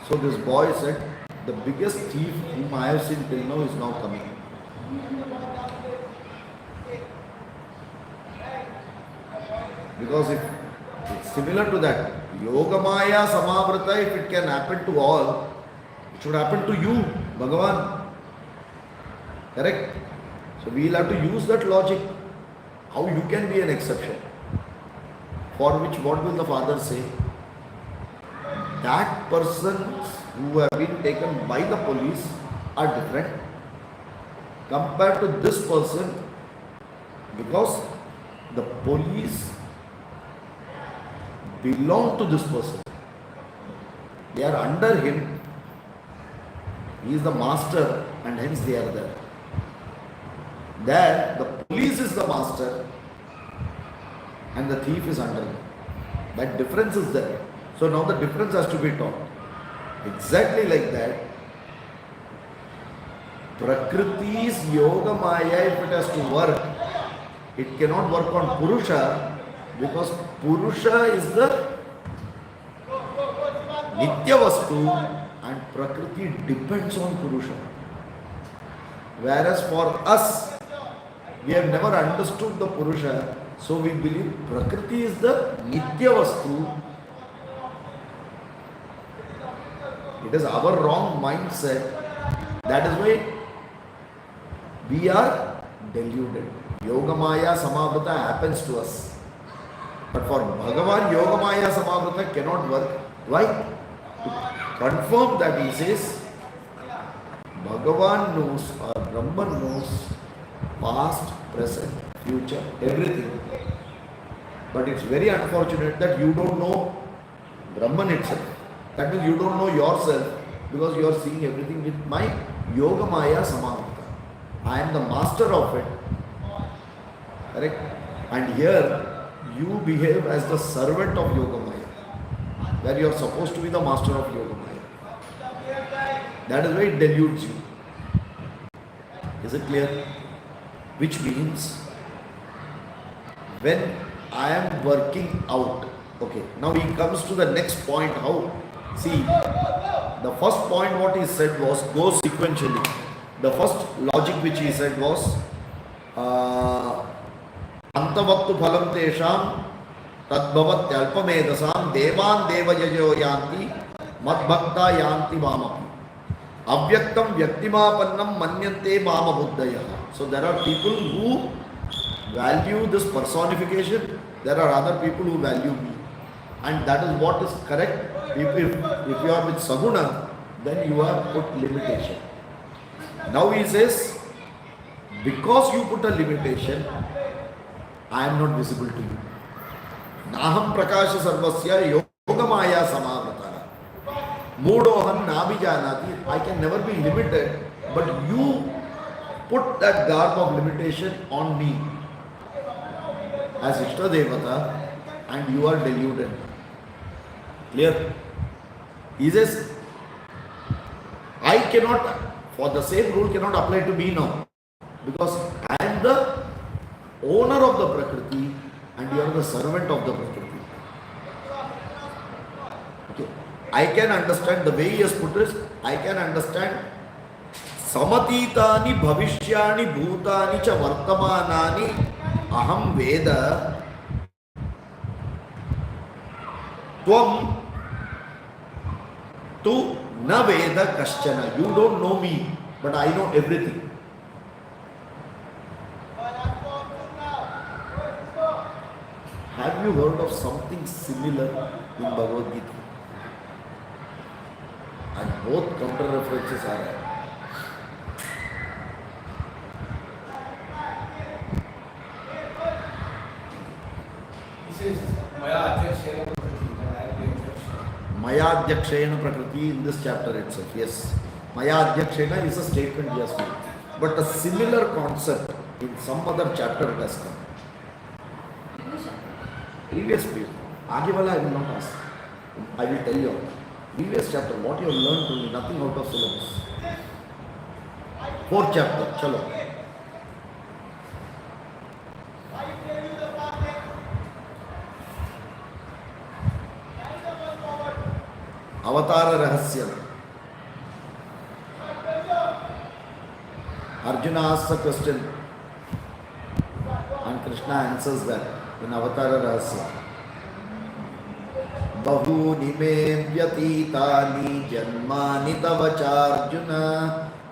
So this boy said, the biggest thief whom I have seen till now is now coming. Because if it's similar to that, Yogamaya Samavrata, if it can happen to all, it should happen to you, Bhagavan. Correct? So we will have to use that logic. How you can be an exception? For which what will the father say? That persons who have been taken by the police are different compared to this person, because the police belong to this person. They are under him. He is the master and hence they are there. There, the police is the master and the thief is under him. That difference is there. So now the difference has to be taught. Exactly like that, Prakriti's Yoga Maya, if it has to work, it cannot work on Purusha, because Purusha is the Nitya Vastu and Prakriti depends on Purusha. Whereas for us, we have never understood the Purusha, so we believe Prakriti is the Nitya Vastu. It is our wrong mindset. That is why we are deluded. Yogamaya Samavrata happens to us. But for Bhagavan, Yogamaya Samavrata cannot work. Why? To confirm that he says, Bhagavan knows or Brahman knows past, present, future, everything. But it's very unfortunate that you don't know Brahman itself. That means you don't know yourself, because you are seeing everything with my Yogamaya Samavrata. I am the master of it. Correct? And here you behave as the servant of Yogamaya, where you are supposed to be the master of Yogamaya. That is why it deludes you. Is it clear? Which means when I am working out, okay, now he comes to the next point. How? See, the first point what he said was go sequentially. The first logic which he said was Antavattu phalam tesham tadbhavat alpamedasam devan devajayo yanti madbhakta yanti mamapi avyaktam vyaktimapannam manyante mama buddhaya. So there are people who value this personification, there are other people who value me, and that is what is correct. If you are with Saguna, then you are put limitation. Now he says, because you put a limitation, I am not visible to you. Naham prakasha sarvasya yogamaya samavrata. Moodoham nabhijanati. I can never be limited, but you put that garb of limitation on me as Ishta Devata, and you are deluded. Clear? He says, I cannot, for the same rule cannot apply to me now, because I am the owner of the Prakriti and you are the servant of the Prakriti. Okay. I can understand the way he has put this. I can understand Samatitani bhavishyani bhutani cha vartamanani aham veda tvam tu na veda kaschana. You don't know me, but I know everything. Have you heard of something similar in Bhagavad Gita? And both counter references are there. He says, Maya Adhyakshena Prakriti, and I am the exception. Maya Adhyakshena Prakriti in this chapter itself. Yes. Maya Adhyakshena is a statement he has made. But a similar concept in some other chapter it has come. Previous page. आगे वाला I will not ask. I will tell you. Previous chapter, what you have learned only, nothing out of syllabus. Fourth chapter, chalo. Avatara Rahasya. Arjuna asks a question and Krishna answers that in Avatara Rahasya. Bahuni me vyatitani janmani tava charjuna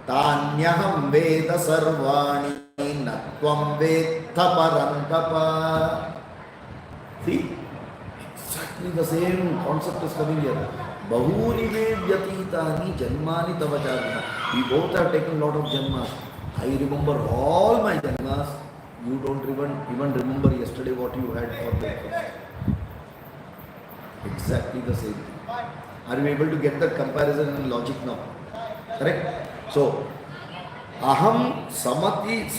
tanyaham veda sarvani natvam vedha parantapa. See, exactly the same concept is coming here. Bahuni me vyatitani janmani tava charjuna. We both have taken a lot of janmas. I remember all my janmas. You don't even remember yesterday what you had for breakfast. Exactly the same thing. Are you able to get that comparison in logic now? Correct? So, aham samatitani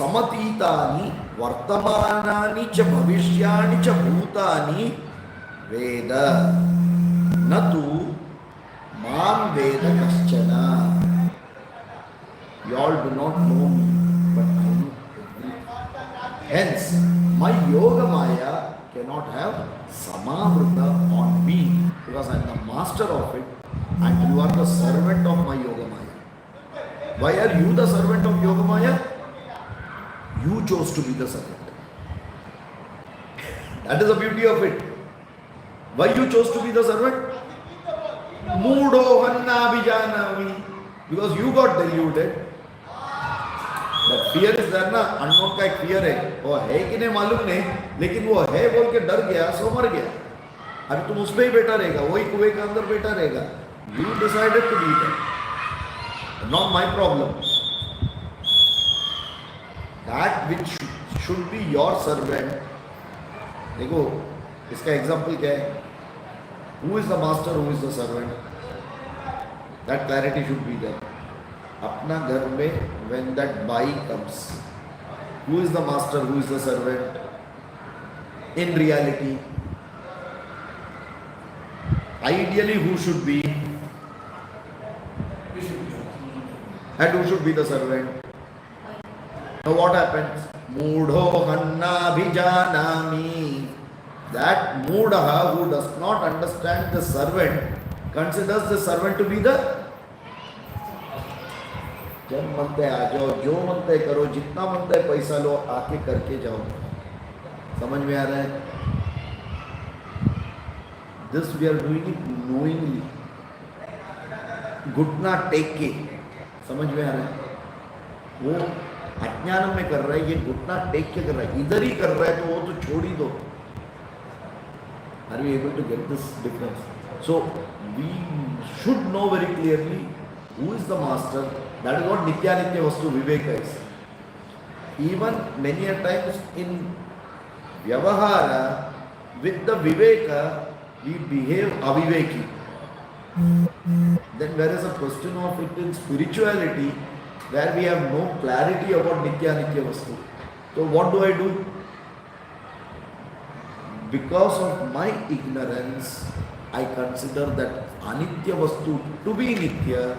vartamanani cha bhavishyani cha bhutani veda natu mam veda kaschana. You all do not know me, but I know everything. Hence, my yoga maya cannot have samavrita on me because I am the master of it and you are the servant of my yoga maya. Why are you the servant of yoga maya? You chose to be the servant. That is the beauty of it. Why you chose to be the servant? Mudo hanna bijanami. Because you got deluded. That fear is there ना, unknown का एक fear है, वो है कि नहीं मालूम नहीं, लेकिन वो है बोल के डर गया, सो मर गया. अभी तुम उसमें ही बैठा रहेगा, वही कुएं के अंदर बैठा रहेगा. You decided to be there. Not my problem. That which should be your servant. देखो, इसका example क्या है? Who is the master? Who is the servant? That clarity should be there. अपना घर में when that buy comes, who is the master, who is the servant? In reality, ideally who should be? And who should be the servant? Now what happens? Mudho hanna bhijanami. That mudaha who does not understand the servant considers the servant to be the जब मनते आ जाओ, जो मनते करो, जितना मनते पैसा लो, आके करके जाओ. समझ में आ रहा है? This we are doing it knowingly. घुटना टेक के. समझ में आ रहा है? वो अज्ञान में कर रहा है, ये घुटना टेक के कर रहा है. इधर ही कर रहा है तो वो तो छोड़ ही दो. Are we able to get this difference? So we should know very clearly who is the master. That is what Nitya Vastu Viveka is. Even many a times in Vyavahara, with the Viveka, we behave aviveki. Then there is a question of it in spirituality where we have no clarity about Nitya Vastu. So what do? Because of my ignorance, I consider that Anitya Vastu to be Nitya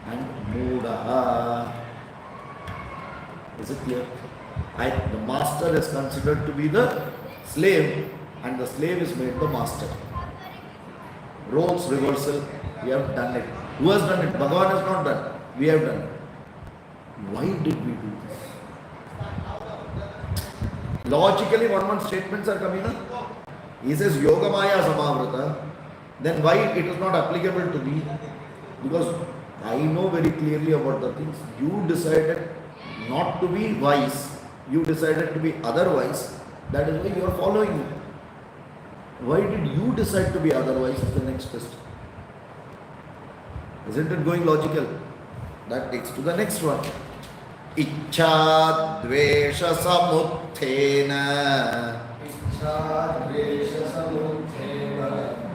and Mudaha. Is it clear? The master is considered to be the slave and the slave is made the master. Roles reversal, we have done it. Who has done it? Bhagavad has not done. We have done it. Why did we do this? Logically, one statements are coming up. He says Yoga Maya Samavrata. Then why it is not applicable to me? Because I know very clearly about the things. You decided not to be wise. You decided to be otherwise. That is why you are following me. Why did you decide to be otherwise is the next question. Isn't it going logical? That takes to the next one. Ichcha dvesha samuthena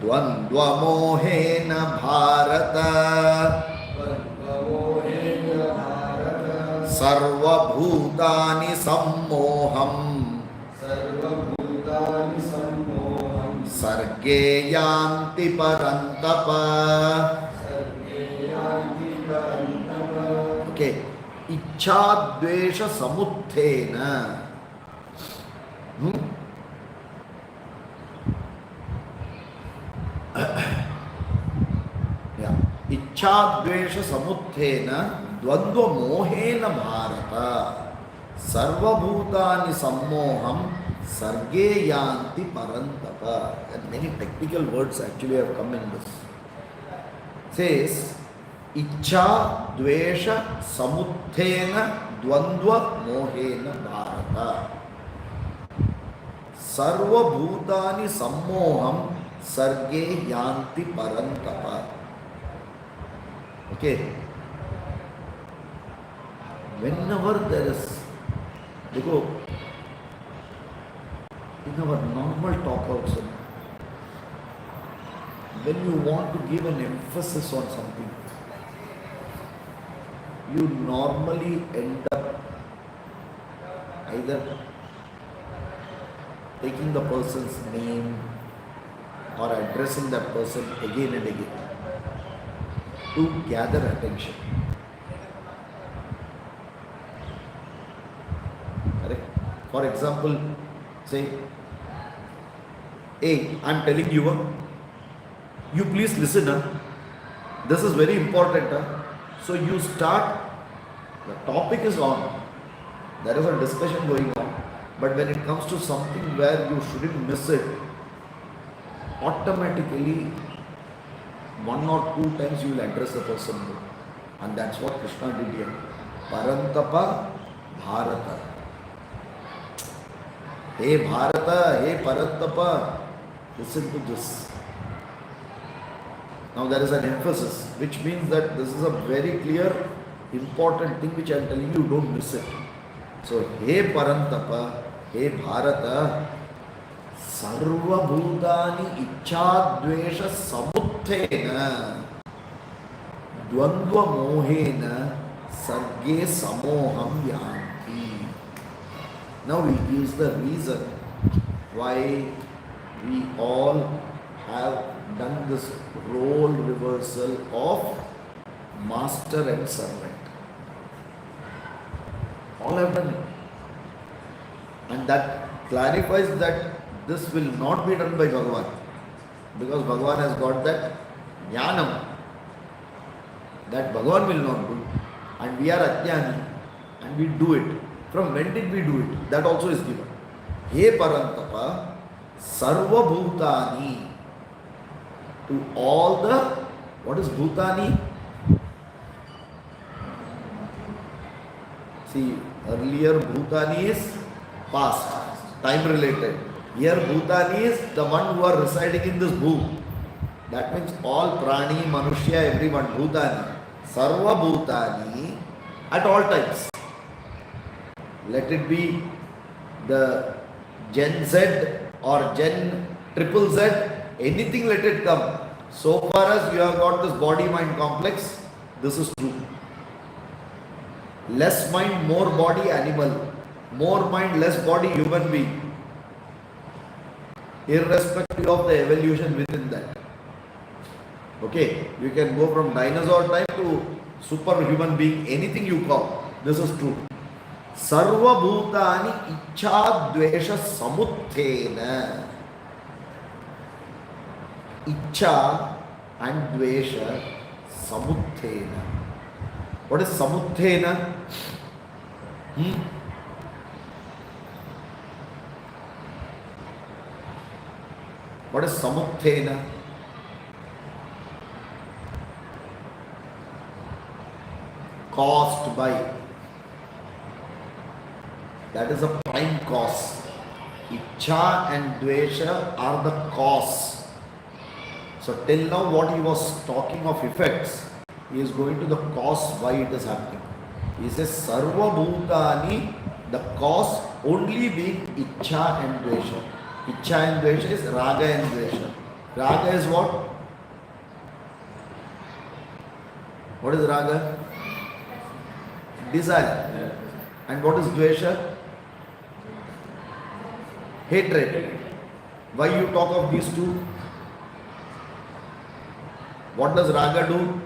dvandva mohena bharata सर्वभूतानि सम्मोहं सर्वभूतानि सम्मोहं सर्गे यान्ति परन्तप. सर्गे यान्ति परन्तप. Okay, इच्छा द्वेष समुत्थेन इच्छा द्वेष समुत्थेन द्वंद्व मोहेन भारत सर्वभूतानि सम्मोहं सर्गे यान्ति परन्तप. And many technical words actually have come in this. Says इच्छा द्वेष समुत्थेन द्वंद्व मोहेन भारत सर्वभूतानि सम्मोहं सर्गे यान्ति परन्तप. Okay. Whenever there is, because in our normal talk also, when you want to give an emphasis on something, you normally end up either taking the person's name or addressing that person again and again to gather attention. Correct? For example, say, hey, I'm telling you, you please listen. This is very important. So you start, the topic is on, there is a discussion going on, but when it comes to something where you shouldn't miss it, automatically one or two times you will address the person, and that's what Krishna did here. Parantapa Bharata. Hey Bharata, hey Parantapa, listen to this. Now there is an emphasis, which means that this is a very clear, important thing which I am telling you, don't miss it. So, hey Parantapa, hey Bharata, सर्वभूतानि इच्छाद्वेष समुत्थेन द्वंद्व मोहेन सर्गे समोहं यान्ति. Now he gives the reason why we all have done this role reversal of master and servant. All have done it. And that clarifies that this will not be done by Bhagavad, because Bhagavad has got that jnanam that Bhagavad will not do, and we are ajnani and we do it. From when did we do it? That also is given. He Parantapa, sarva bhutani, to all the, what is bhutani? See, earlier bhutani is past, time related. Here Bhutani is the one who are residing in this bhu. That means all prani, manushya, everyone, Bhutani. Sarva Bhutani at all times. Let it be the Gen Z or Gen triple Z, anything let it come. So far as you have got this body-mind complex, this is true. Less mind, more body, animal. More mind, less body, human being. Irrespective of the evolution within that. Okay, you can go from dinosaur time to superhuman being, anything you call. This is true. Sarva bhutani ichha dvesha samuthena. Ichha and dvesha samuthena. What is samuthena? What is samuthena? Caused by. That is a prime cause. Ichha and dvesha are the cause. So till now what he was talking of effects, he is going to the cause why it is happening. He says sarva bhutani, the cause only being ichha and dvesha. Ichha and dvesha is raga and dvesha. Raga is what? What is raga? Desire. And what is dvesha? Hatred. Why you talk of these two? What does raga do?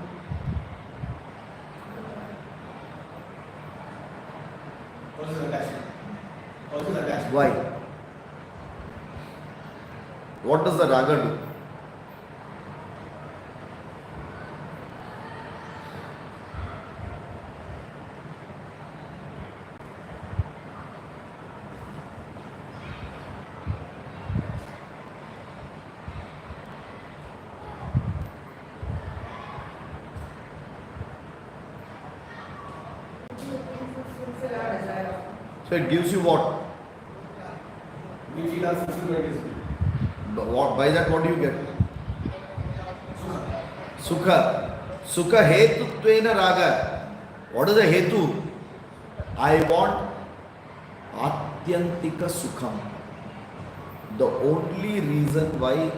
Causes attachment. Causes attachment. Why? What does the raga do? So it gives you what? We feel our fulfillment is good. By that what do you get? Sukha. Sukha hetutvena raga. What is the hetu? I want atyantika sukham. The only reason why,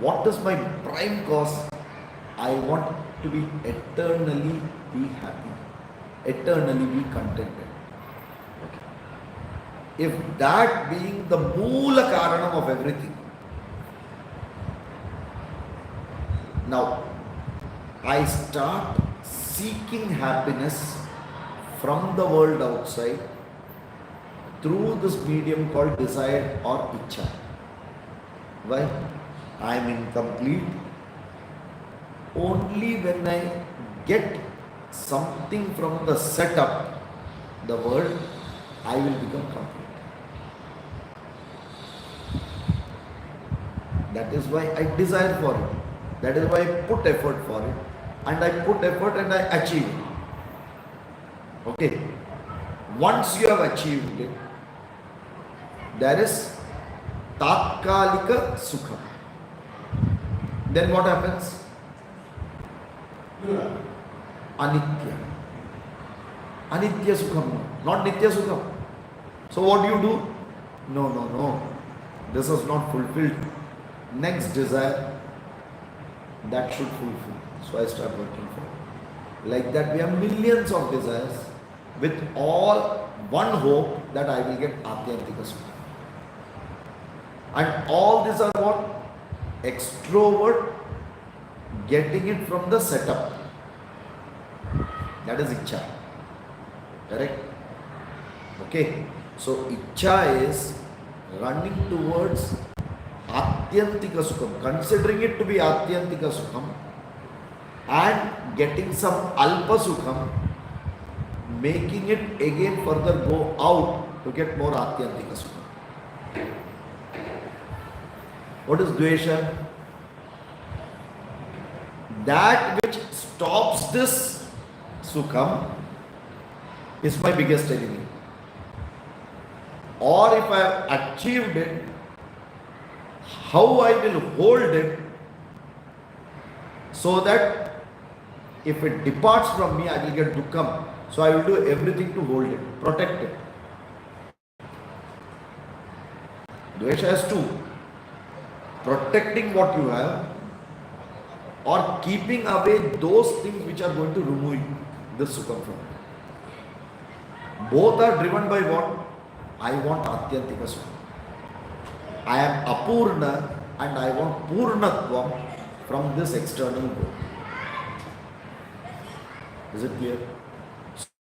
what is my prime cause? I want to be eternally be happy, eternally be contented. If that being the moola karanam of everything, now I start seeking happiness from the world outside through this medium called desire or ichcha. Why? I am incomplete. Only when I get something from the setup, the world, I will become complete. That is why I desire for it. That is why I put effort for it. And I put effort and I achieve it. Okay. Once you have achieved it, there is tatkalika sukha. Then what happens? Anitya. Anitya sukham, not nitya sukham. So what do you do? No. This is not fulfilled. Next desire, that should fulfill. So I start working for it. Like that, we have millions of desires with all one hope that I will get atyantika sukha. And all these are what? Extrovert getting it from the setup. That is ichcha. Correct? Okay. So ichcha is running towards atyantika sukham, considering it to be atyantika sukham and getting some alpa sukham, making it again further go out to get more atyantika sukham. What is dvesha? That which stops this sukham is my biggest enemy. Or if I have achieved it, how I will hold it so that if it departs from me, I will get dukkham. So I will do everything to hold it, protect it. Dvesha has two. Protecting what you have or keeping away those things which are going to remove the sukham from you. Both are driven by what? I want atyantika sukham. I am apurna and I want purnatvam from this external world. Is it clear?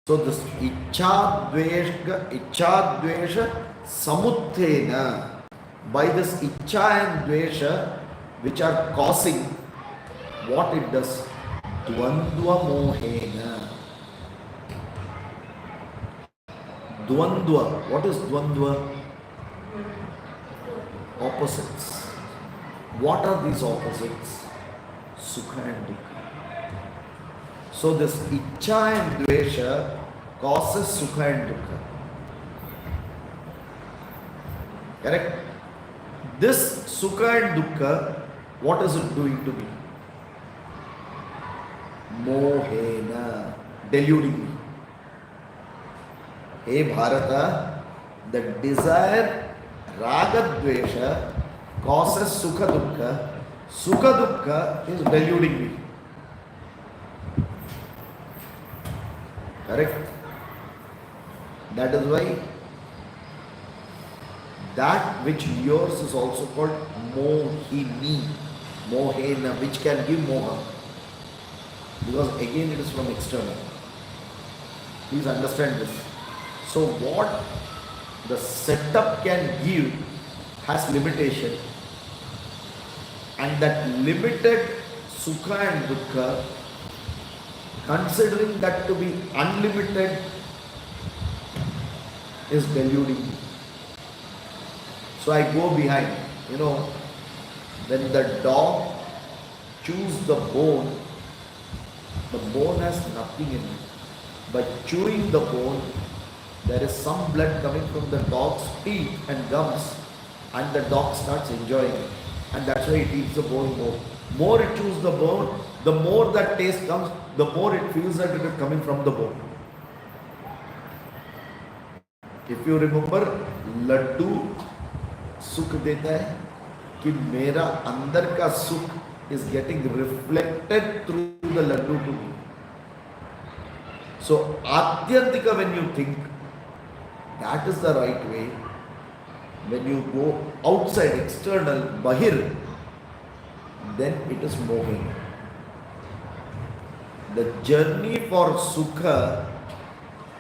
So this ichcha dvesha samuthena, by this ichcha and dvesha which are causing, what it does? Dvandva mohena. Dvandva. What is dvandva? Opposites. What are these opposites? Sukha and dukkha. So this ichcha and dvesha causes sukha and dukkha. Correct? This sukha and dukkha, what is it doing to me? Mohena, deluding me. Hey Bharata, the desire raga dvesha causes sukha dukkha. Sukha dukkha is deluding me. Correct? That is why that which yours is also called mohini, mohena, which can give moha. Because again it is from external. Please understand this. So what the setup can give has limitation, and that limited sukha and dukkha, considering that to be unlimited, is deluding me. So I go behind. When the dog chews the bone has nothing in it. By chewing the bone, there is some blood coming from the dog's teeth and gums, and the dog starts enjoying it. And that's why it eats the bone more. More it chews the bone, the more that taste comes, the more it feels that it is coming from the bone. If you remember, laddu sukh deta hai कि मेरा अंदर का सुख is getting reflected through the laddu to me. So Atyantika, when you think, that is the right way. When you go outside, external, bahir, then it is mohini. The journey for sukha,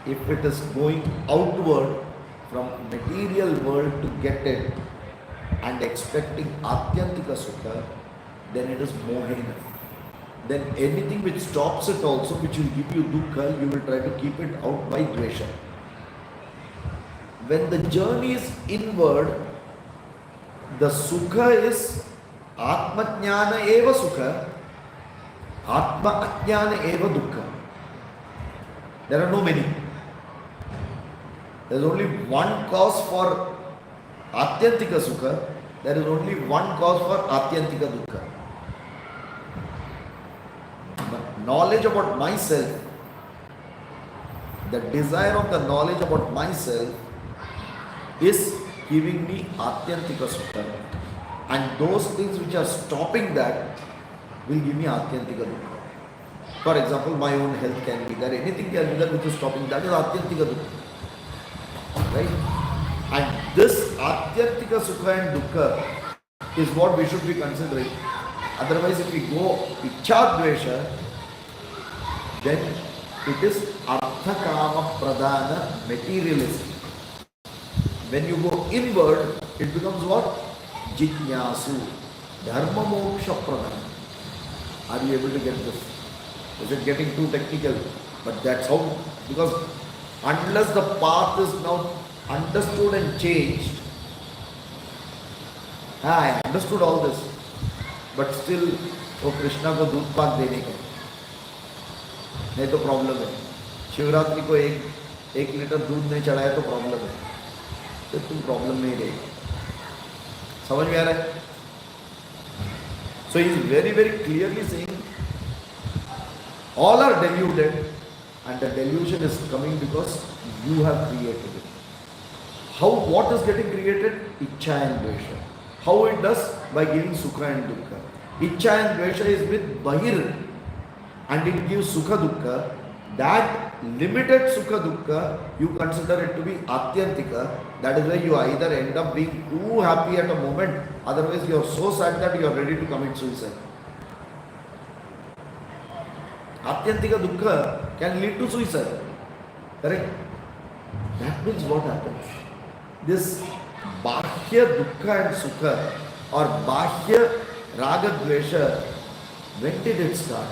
if it is going outward from material world to get it and expecting Atyantika sukha, then it is mohina. Then anything which stops it also, which will give you dukkha, you will try to keep it out by dvesha. When the journey is inward, the sukha is Atma Jnana eva sukha, Atma Ajnana eva dukkha. There are no many. There is only one cause for Atyantika sukha, there is only one cause for Atyantika dukkha. Knowledge about myself, the desire of the knowledge about myself is giving me Atyantika sukha, and those things which are stopping that will give me Atyantika dukkha. For example, my own health can be there, anything can be there which is stopping, that is Atyantika dukkha. Right? And this Atyantika sukha and dukkha is what we should be considering. Otherwise, if we go ichha-dvesha, then it is artha-kama pradana, materialistic. When you go inward, it becomes what? Jitnyasu, dharma moksha pradana. Are you able to get this? Is it getting too technical? But that's how, because unless the path is now understood and changed, I understood all this, but still, वो कृष्णा को दूध पाक देने का नहीं तो problem है. शिवरात्रि को एक लीटर दूध नहीं चढ़ाया तो प्रॉब्लम है. तो तुम प्रॉब्लम में ही रहेगी. समझ में आ रहा है? So he is very, very clearly saying all are deluded, and the delusion is coming because you have created it. How, what is getting created? Ichha and dvesha. How it does? By giving sukha and dukkha. Ichha and dvesha is with bahir, and it gives sukha dukkha. That limited sukha dukkha, you consider it to be atyantika. That is why you either end up being too happy at a moment, otherwise you are so sad that you are ready to commit suicide. Atyantika dukkha can lead to suicide. Correct? That means what happens? This bahya dukkha and sukha, or bahya raga dvesha, when did it start?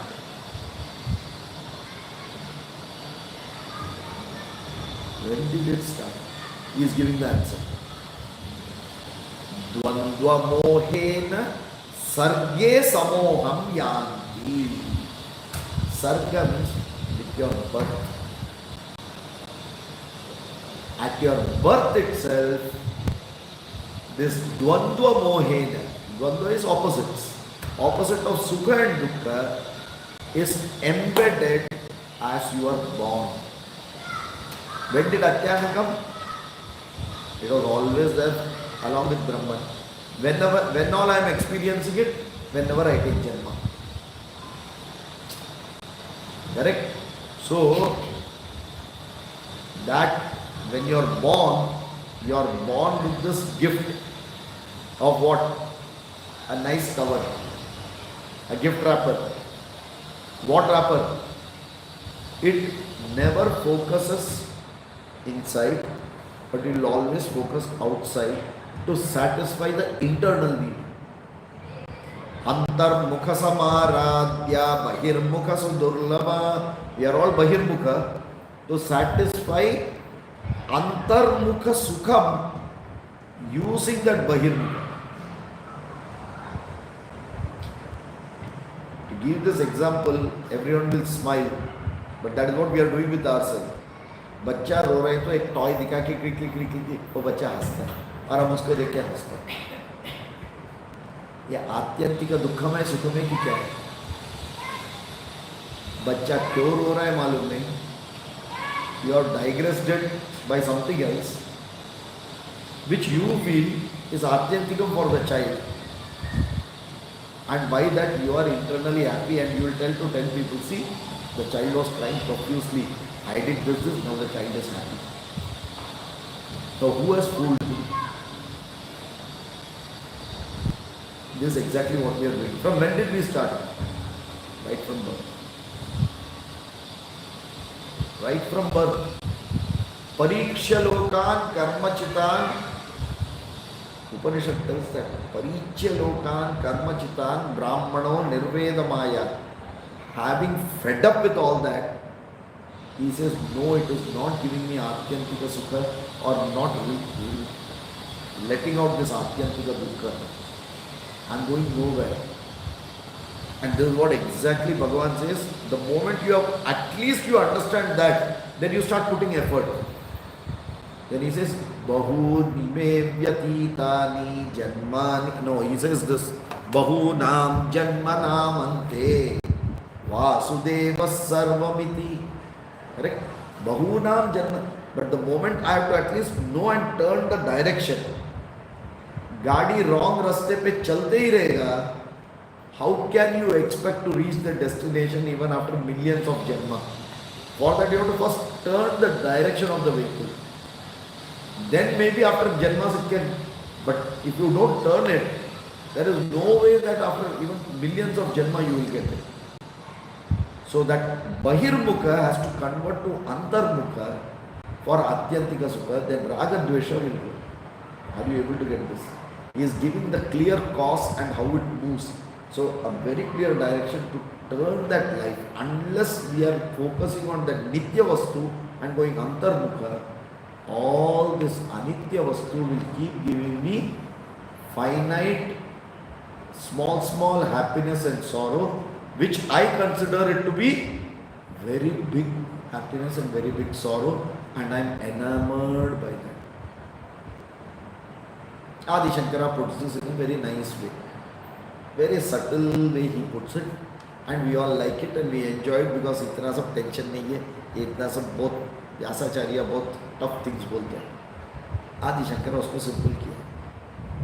When did it start? He is giving the answer. Dvandva mohena sarge samoham yanti. Sarga means with your birth. At your birth itself, this dvandva mohena, dvandva is opposites. Opposite of sukha and dukkha is embedded as you are born. When did Ajnana come? It was always there along with Brahman. When all I am experiencing it, whenever I take Janma. Correct? So, that When you are born with this gift of what? A nice cover, a gift wrapper. What wrapper? It never focuses inside, but it will always focus outside to satisfy the internal need. Antarmukha samaradhya bahirmukha sudurlava. We are all bahirmukha to satisfy antarmukha sukham using that bahirmukha. To give this example, everyone will smile, but that is what we are doing with ourselves. बच्चा रो रहे तो एक toy दिखा के click click click click वो बच्चा हंसता है और हम उसको देख के हंसते हैं. ये आत्यंतिक दुखमय सुखमय की क्या है? बच्चा क्यों रो रहा है मालूम नहीं. You are digressed it by something else which you feel is atyantikam for the child, and by that you are internally happy and you will tell to 10 people, see, the child was crying profusely, I did this, now the child is happy. So who has fooled you? This is exactly what we are doing. From when did we start? Right from birth. Right from birth. Pariksha lokan karmachitan. Upanishad tells that. Pariksha lokan karmachitan brahmano nirvedamaya. Having fed up with all that, he says, no, it is not giving me atyantika sukha or not letting out this atyantika dukkha. I am going nowhere. And this is what exactly Bhagavan says. The moment you have, at least you understand that, then you start putting effort. Then he says, Bahuni me vyatitani janmani. No, he says this. Bahunam janmanam ante Vasudeva sarvamiti. Correct? Bahunam janma. But the moment I have to at least know and turn the direction. गाड़ी wrong रास्ते पे चलते ही रहेगा. How can you expect to reach the destination even after millions of janma? For that you have to first turn the direction of the vehicle. Then maybe after janmas it can, but if you don't turn it, there is no way that after even millions of janma you will get it. So that bahirmukha has to convert to antarmukha for atyantika sukha, then raga dvesha will go. Are you able to get this? He is giving the clear cause and how it moves. So a very clear direction to turn that life. Unless we are focusing on that nitya vastu and going antarmukha, all this anitya vastu will keep giving me finite, small happiness and sorrow, which I consider it to be very big happiness and very big sorrow, and I am enamored by that. Adi Shankara puts this in a very nice way. Very subtle way he puts it, and we all like it and we enjoy it because इतना सब tension नहीं है, इतना सब बहुत व्यासाचार्य बहुत tough things बोलते हैं. आदि शंकर उसको simple किया.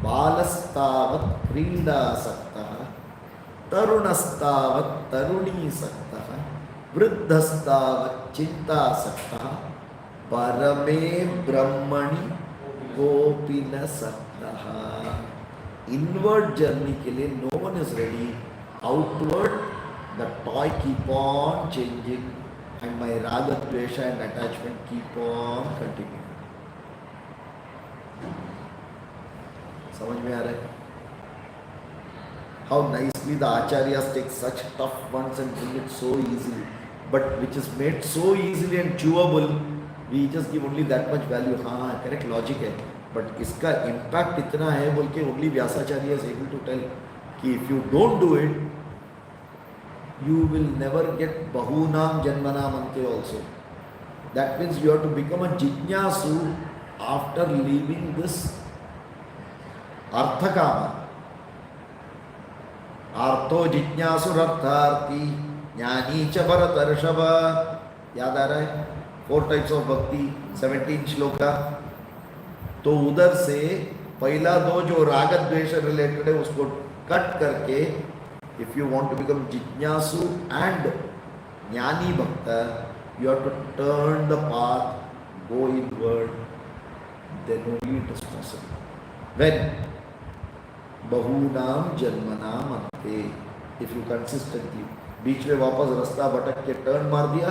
बालस्तावत् क्रीडासक्तः, तरुणस्तावत् तरुणीसक्तः, वृद्धस्तावत् चिन्तासक्तः, परमे ब्रह्मणि कोऽपि न सक्तः. Inward journey के लिए no one is ready. Outward, the toy keep on changing, and my raga, dvesha and attachment keep on continuing. समझ में आ रहा है? How nicely the acharyas take such tough ones and bring it so easily, but which is made so easily and chewable, we just give only that much value. हाँ, correct logic है. But इसका impact इतना है बोल के only Vyasacharya is able to tell कि if you don't do it, you will never get bahunam janmanam ante also. That means you have to become a jijnasu after leaving this arthakama. Artho jijnasu artharti jnani cha bharatarshava. याद आ रहा है? 4 types of bhakti, 17 shloka. तो उधर से पहला 2 जो राग द्वेष रिलेटेड है उसको कट करके, if you want to become जिज्ञासु एंड ज्ञानी भक्त, you have to turn the path go inward, then only it is possible. When? Bahunam Janmanam Ante. If you consistently, बीच में वापस रास्ता भटक के टर्न मार दिया,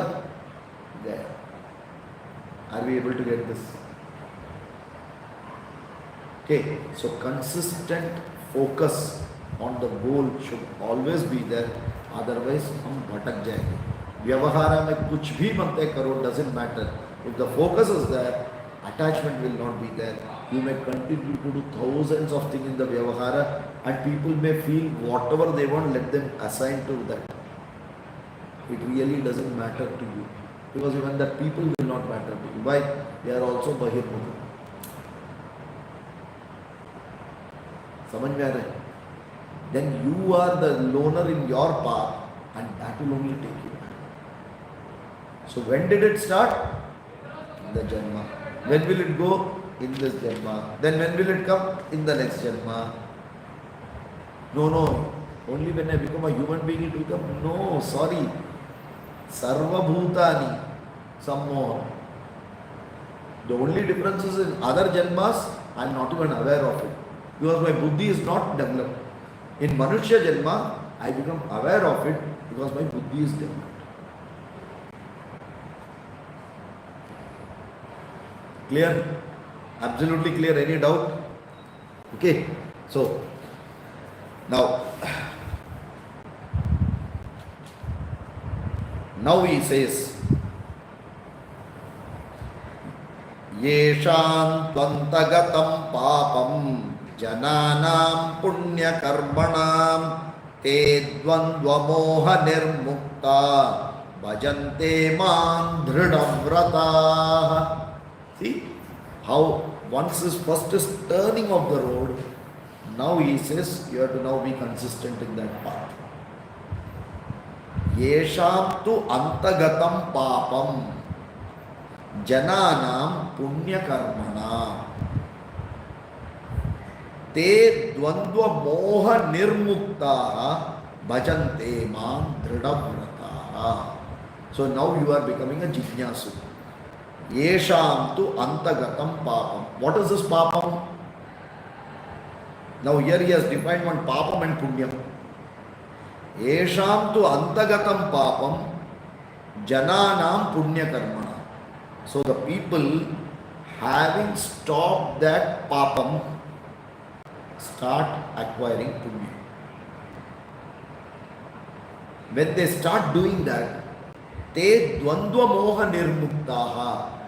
गया. Are we able to get this? Okay, so consistent focus on the goal should always be there, otherwise हम भटक जाएंगे. व्यवहार में कुछ भी बनते करो, doesn't matter. If the focus is there, attachment will not be there. You may continue to do thousands of things in the vyavahara and people may feel whatever they want, let them assign to that. It really doesn't matter to you. Because even that people will not matter to you. Why? They are also bahirmukha. समझ में आ रहा है? Then you are the loner in your path and that will only take you back. So when did it start? In the Janma. When will it go? In this Janma. Then when will it come? In the next Janma. No. Only when I become a human being it will come. No, sorry. Sarva Bhutani. Some more. The only difference is in other Janmas, I am not even aware of it. Because my buddhi is not developed. In Manushya Janma, I become aware of it because my buddhi is developed. Clear? Absolutely clear. Any doubt? Okay. So, now he says, Yesham tvantagatam papam jananam punya karmanam te dvandva moha nirmukta bhajante man dhridavrata. See how once is first is turning of the road, now he says you have to now be consistent in that path. Yesham tu antagatam papam jananam punya karmanam te dvandva moha nirmukta bhajante mam dhridavrata. So now you are becoming a jijnasu. Yesham tu antagatam papam. What is this papam? Now here he has defined one papam and punyam. Yesham tu antagatam papam jananam punya karmana. So the people having stopped that papam start acquiring punya. When they start doing that, te dvandva moha nirmuktaha.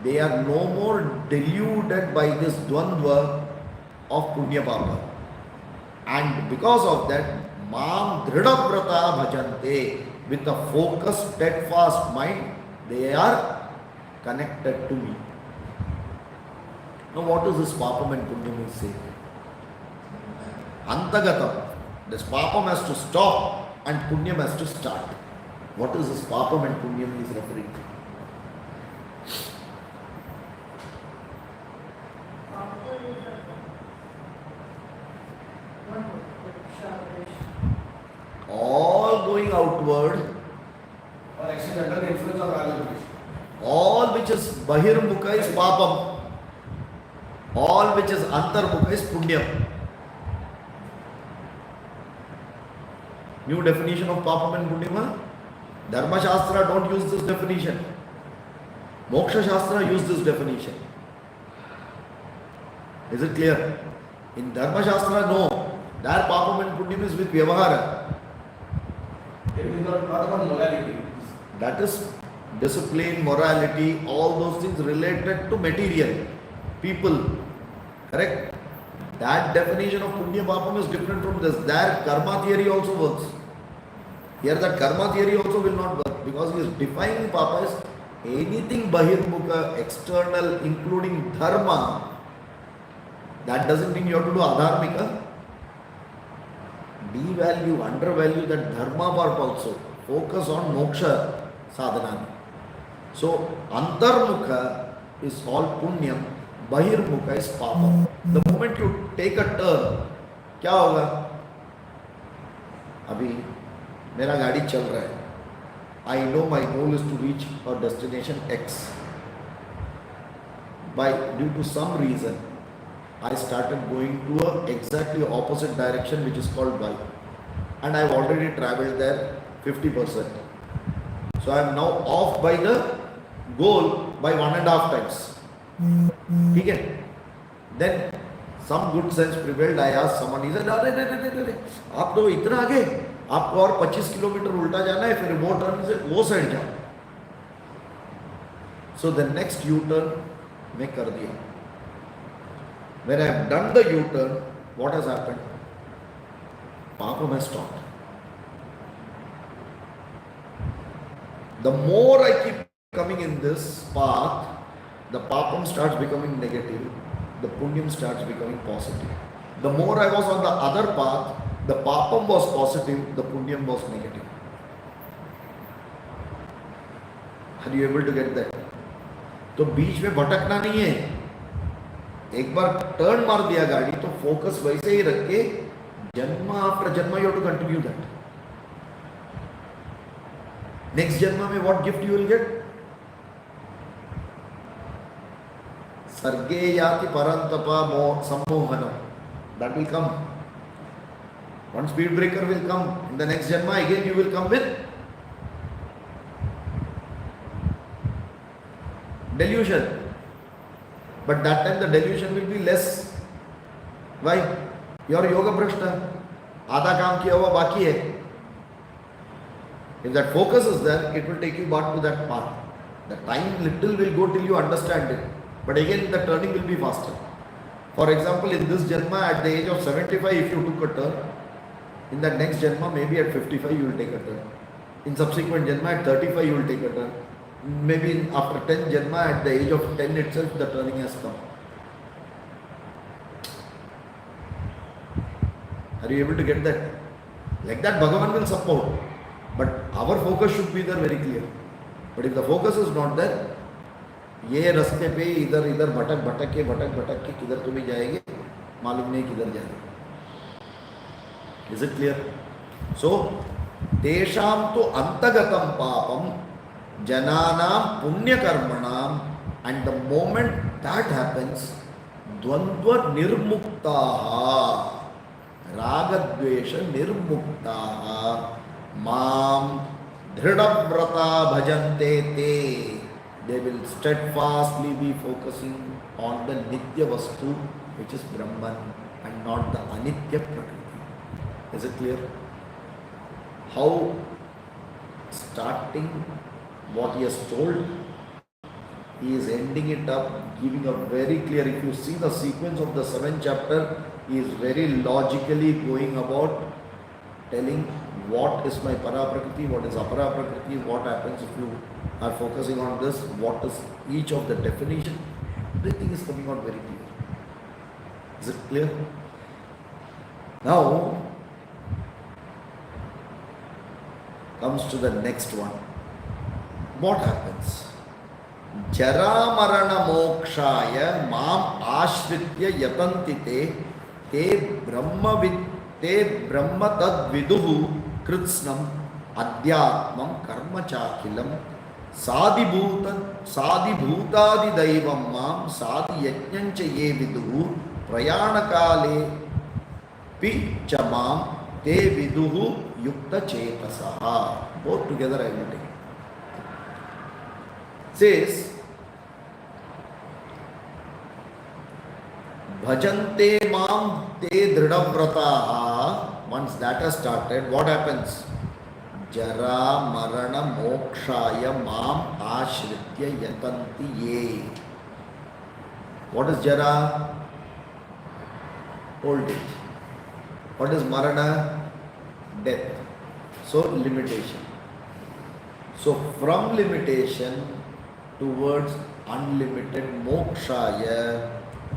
They are no more deluded by this dvandva of punya papa. And because of that, mam dhridavrata bhajante. With a focused, steadfast mind, they are connected to me. Now what is this papam and punyam is saying? Antagatam. This papam has to stop and punyam has to start. What is this papam and punyam is referring to? All going outward, or actually under the influence of alcohol. all which is bahirmukha is papam, all which is antarmukha is punyam. New definition of papam and punyam. Dharma Shastra don't use this definition. Moksha Shastra use this definition. Is it clear? In Dharma Shastra, no. There papam and punyam is with vyavahara. It is not about morality. That is discipline, morality, all those things related to material, people. Correct? That definition of punya papam is different from this. There karma theory also works. Here that karma theory also will not work because he is defining papa as anything bahirmukha, external, including dharma. That doesn't mean you have to do adharmika. Devalue, undervalue that dharma part also. Focus on moksha sadhana. So, antarmukha is all punyam, bahirmukha is papam. The moment you take a turn, क्या होगा? अभी मेरा गाड़ी चल रहा है. I know my goal is to reach a destination X. due to some reason, I started going to a exactly opposite direction, which is called Y. And I've already traveled there 50%. So I am now off by the goal by 1.5 times. Okay? Then some good sense prevailed. I asked someone, he said, अरे आप तो इतना आगे, आपको और 25 kilometre उल्टा जाना है, फिर वो टर्न से वो साइड जाओ. So the next U-turn मैं कर दिया. When I have done the U-turn, what has happened? Papam has stopped. The more I keep coming in this path, the papam starts becoming negative, the punyam starts becoming positive. The more I was on the other path, the papam was positive, the punyam was negative. Are you able to get that? तो बीच में भटकना नहीं है. एक बार turn मार दिया गाड़ी तो फोकस वैसे ही रख के janma after janma you have to continue that. Next janma में what gift you will get? सर्गे याति परंतपा सम्मोहनम. That will come. One speed breaker will come. In the next janma again you will come with delusion. But that time the delusion will be less. Why? You are yoga brashta. आधा काम किया हुआ बाकी है. If that focus is there, it will take you back to that path. The time little will go till you understand it. But again, the turning will be faster. For example, in this janma, at the age of 75, if you took a turn, in the next janma, maybe at 55, you will take a turn. In subsequent janma, at 35, you will take a turn. Maybe after 10 janma, at the age of 10 itself, the turning has come. Are you able to get that? Like that, Bhagavan will support. But our focus should be there very clear. But if the focus is not there, ये रास्ते पे इधर इधर भटक के किधर तो भी जाएंगे, मालूम नहीं किधर जाएंगे. Is it clear? So, तेषां तो अंतगतम पापम Jananam punya karmanam, and the moment that happens, dvandva nirmuktaha, ragadvesha nirmuktaha, mam dhridavrata bhajante te. They will steadfastly be focusing on the nitya vastu, which is Brahman, and not the anitya prakriti. Is it clear? How starting what he has told, he is ending it up, giving a very clear, if you see the sequence of the 7th chapter, he is very logically going about telling what is my para-prakriti, what is apara-prakriti, what happens if you are focusing on this, what is each of the definition. Everything is coming out very clear. Is it clear? Now, comes to the next one. What happens? Jara marana mokshaya mam ashritya yatantite te brahma tad viduhu kritsnam adhyatmam karma chakilam sadi bhutadi daivam mam sadi yajnancha ye viduhu prayana kale pi chamam te viduhu yukta chetasaha. Both together I will take. Says bhajante mam te dhridavrataha. Once that has started, what happens? Jara marana mokshaya mam ashritya yatanti ye. What is jara? Old age. What is marana? Death. So limitation. So from limitation towards unlimited mokshaya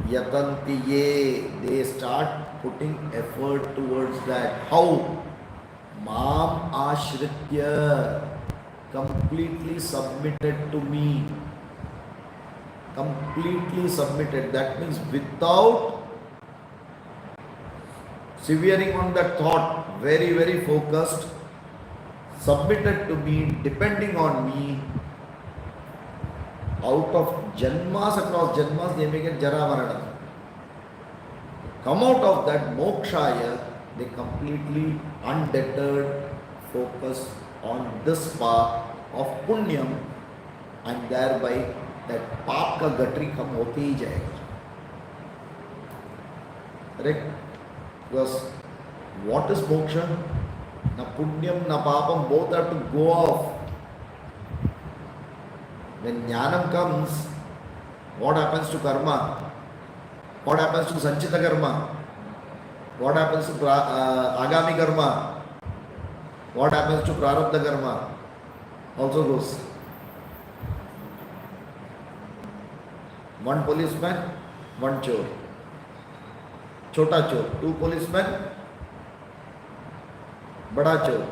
yatantiye, they start putting effort towards that. How? Mam ashritya, completely submitted to me. Completely submitted. That means without severing on that thought, very, very focused, submitted to me, depending on me. Out of janmas across janmas, they may get jara marana. Come out of that mokshaya, they completely undeterred focus on this path of punyam, and thereby that पाप का गटरी कम होते ही जाएगा. Correct? Because what is moksha? Na punyam, na papam, both have to go off. When jnanam comes, what happens to karma? What happens to sanchita karma? What happens to agami karma? What happens to prarabdha karma? Also goes. One policeman, one chore. Chota chore. Two policemen, bada chore.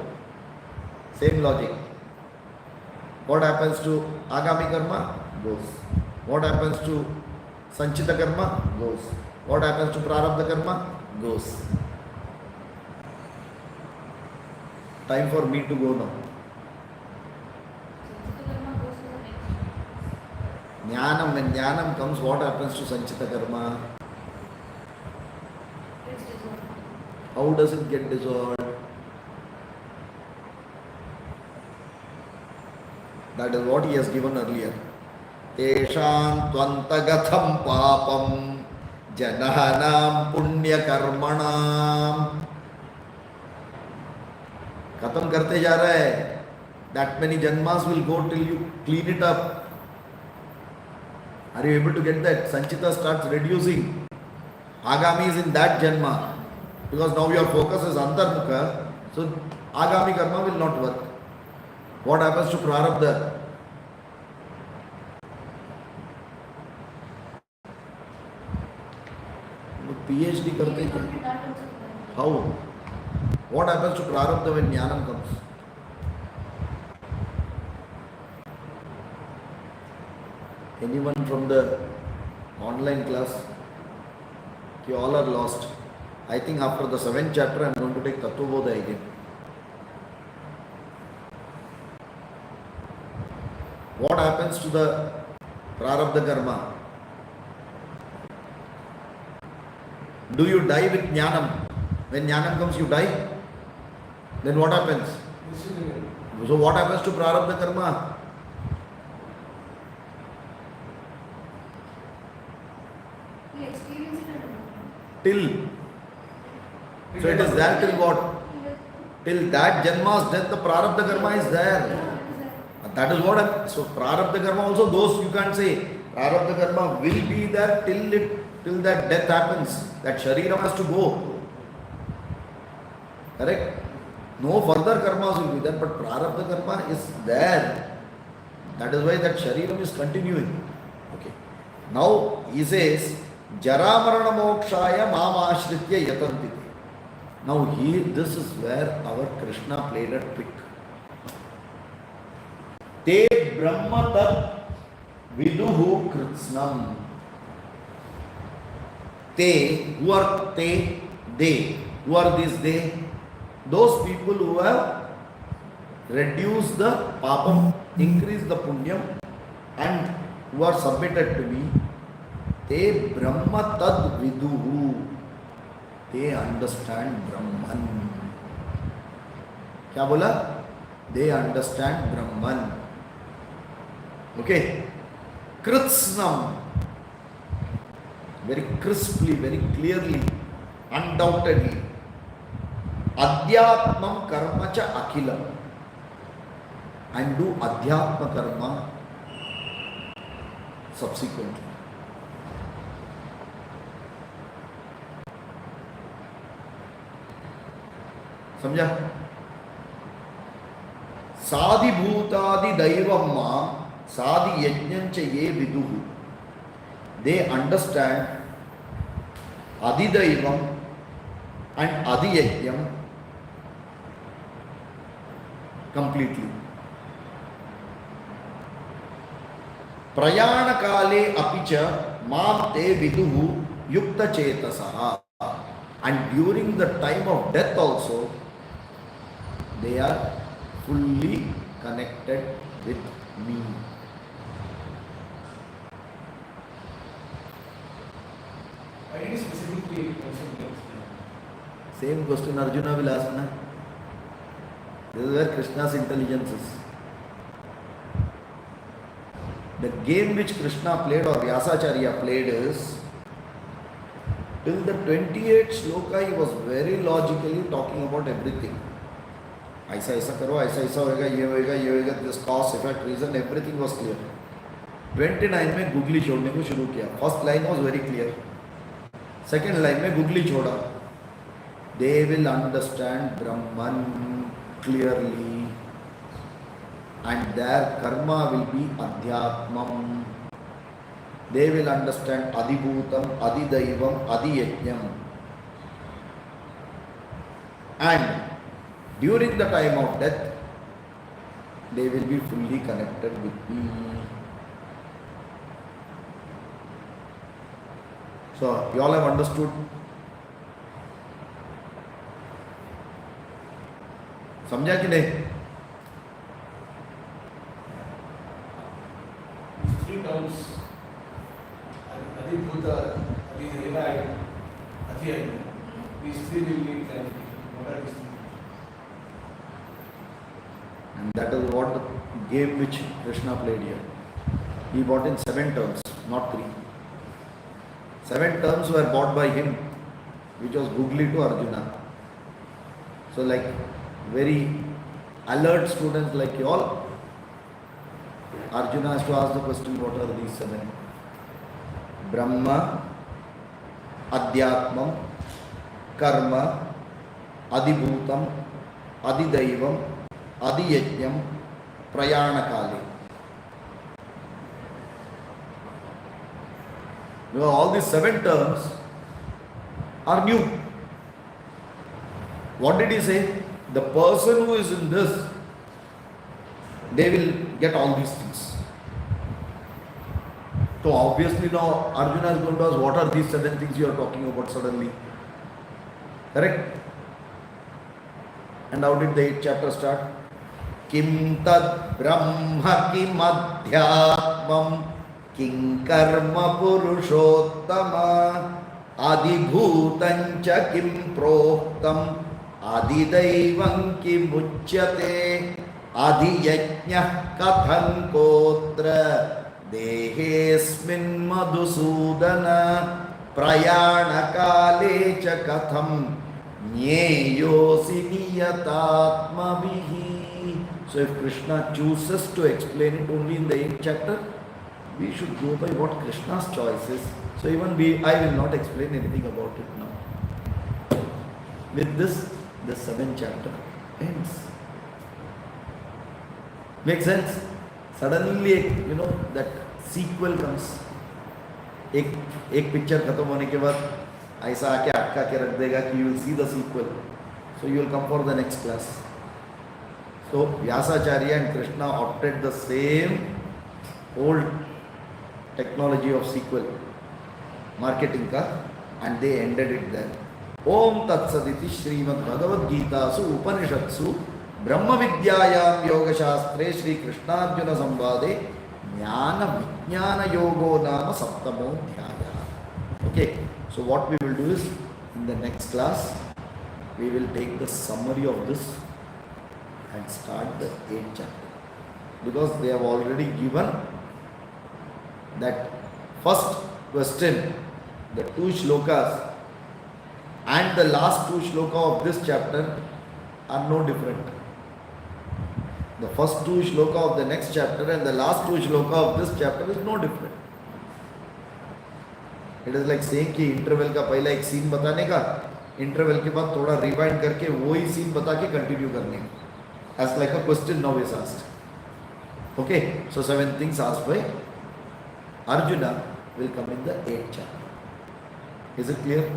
Same logic. What happens to agami karma? Goes. What happens to sanchita karma? Goes. What happens to prarabdha karma? Goes. Time for me to go now. Jnanam, when jnanam comes, what happens to sanchita karma? How does it get dissolved? That is what he has given earlier. Tesham tvantagatham papam jananam punya karmanam. खत्म करते जा रहा है. That many janmas will go till you clean it up. Are you able to get that? Sanchita starts reducing. Agami is in that janma. Because now your focus is antarmukha. So agami karma will not work. What happens to prarabdha? PhD करते हैं. How? What happens to prarabdha when jnanam comes? Anyone from the online class? You all are lost. I think after the 7th chapter I am going to take Tattva Bodha again. What happens to the prarabdha karma? Do you die with jnanam? When jnanam comes, you die? Then what happens? So what happens to prarabdha karma? Till. So it is there till what? Till that janma's death, the prarabdha karma is there. That is what. So prarabdha karma also goes. You can't say prarabdha karma will be there till that death happens. That shariram has to go. Correct? No further karmas will be there, but prarabdha karma is there. That is why that shariram is continuing. Okay. Now he says, Jara marana mokshaya mam ashritya yatanti. Now here, this is where our Krishna played a trick. Te brahma tat viduhu kritsnam. Te, who are te? They. Who are these they? Those people who have reduced the papam, increased the punyam, and who are submitted to me. Te brahma tad viduhu. They understand Brahman. क्या बोला? They understand Brahman. Okay. Kritsnam. Very crisply, very clearly, undoubtedly. Adhyatmam karma cha akhilam. And do adhyatma karma subsequently. समझा? साधि भूतादि दैवम मां साधि यज्ञंच ये विदुः. They understand adidaivam and adiyajnam completely. Prayana kale apicha mam te viduhu yukta chetasaha. And during the time of death also, they are fully connected with me. Same question Arjuna will ask, na? This is where Krishna's intelligence is. The game which Krishna played or Vyasacharya played is, till the 28th shloka he was very logically talking about everything. ऐसा ऐसा करो, ऐसा ऐसा होएगा, ये होएगा, ये होएगा, this cause, effect, reason, everything was clear. 29 में गुगली छोड़ने को शुरू किया. First line was very clear. Second line में गुगली छोड़ा. They will understand Brahman clearly and their karma will be Adhyatmam. They will understand Adibhutam, Adidaivam, Adiyajnam. And during the time of death, they will be fully connected with me. So, you all have understood? समझा कि नहीं? Three terms. Adibhuta, Adidaiva, Adhyayana. These three will need clarification. What are these three? And that is what the game which Krishna played here. He brought in 7 terms, not 3. 7 terms were bought by him, which was googly to Arjuna. So like very alert students like you all, Arjuna has to ask the question, what are these 7? Brahma, Adhyatmam, Karma, Adibhutam, Adidaivam, Adiyajnam, Prayanakali. Because all these 7 terms are new. What did he say? The person who is in this, they will get all these things. So obviously now Arjuna is going to ask, what are these 7 things you are talking about suddenly? Correct? And how did the 8th chapter start? Kim tad brahma kim adhyatmam kim karma purushottama adibhutancha kim proktam adidaivam kim uchyate adiyajnah katham kotra dehesmin madhusudana prayanakale cha katham Nyeyosi niyatatmavihi. So if Krishna chooses to explain it only in the 8th chapter, we should go by what Krishna's choice is. So even I will not explain anything about it now. With this, the 7th chapter ends. Make sense? Suddenly, that sequel comes. एक picture खत्म होने के बाद ऐसा आके अटका के रख देगा कि you will see the sequel. So you will come for the next class. So Vyasacharya and Krishna opted the same old technology of sequel, marketing ka, and they ended it there. Om Tat Saditi Srimad Bhagavad Gita Su Upanishadsu Brahma Vidyayam Yoga Shastre Shri Krishna Arjuna Samvade Jnana Vijnana Yogo Nama Saptamo Dhyaya. Okay, so what we will do is, in the next class, we will take the summary of this and start the 8th chapter. Because they have already given that first question, the 2 shlokas, and the last 2 shloka of this chapter are no different. The first 2 shloka of the next chapter and the last 2 shloka of this chapter is no different. It is like saying कि interval का पहला एक scene बताने का, interval के बाद थोड़ा rewind करके वही सीन बता के कंटिन्यू करने का. As like a question now is asked. Okay, so 7 things asked by Arjuna will come in the 8th chapter. Is it clear?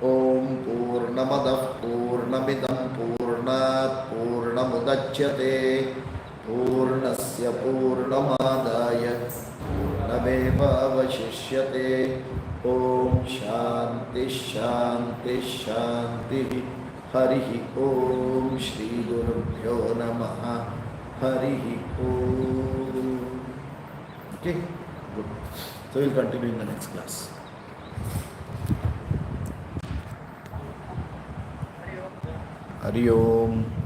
Om Purnamadah Purnamidam Purnat Purnamudachyate Purnasya Purnamadaya Purnameva Vashishyate. Om Shanti Shanti Shanti. Harihi Om Shri Gurubhyo Namaha. Harihi Om. Okay, good. So we'll continue in the next class. Hari Om.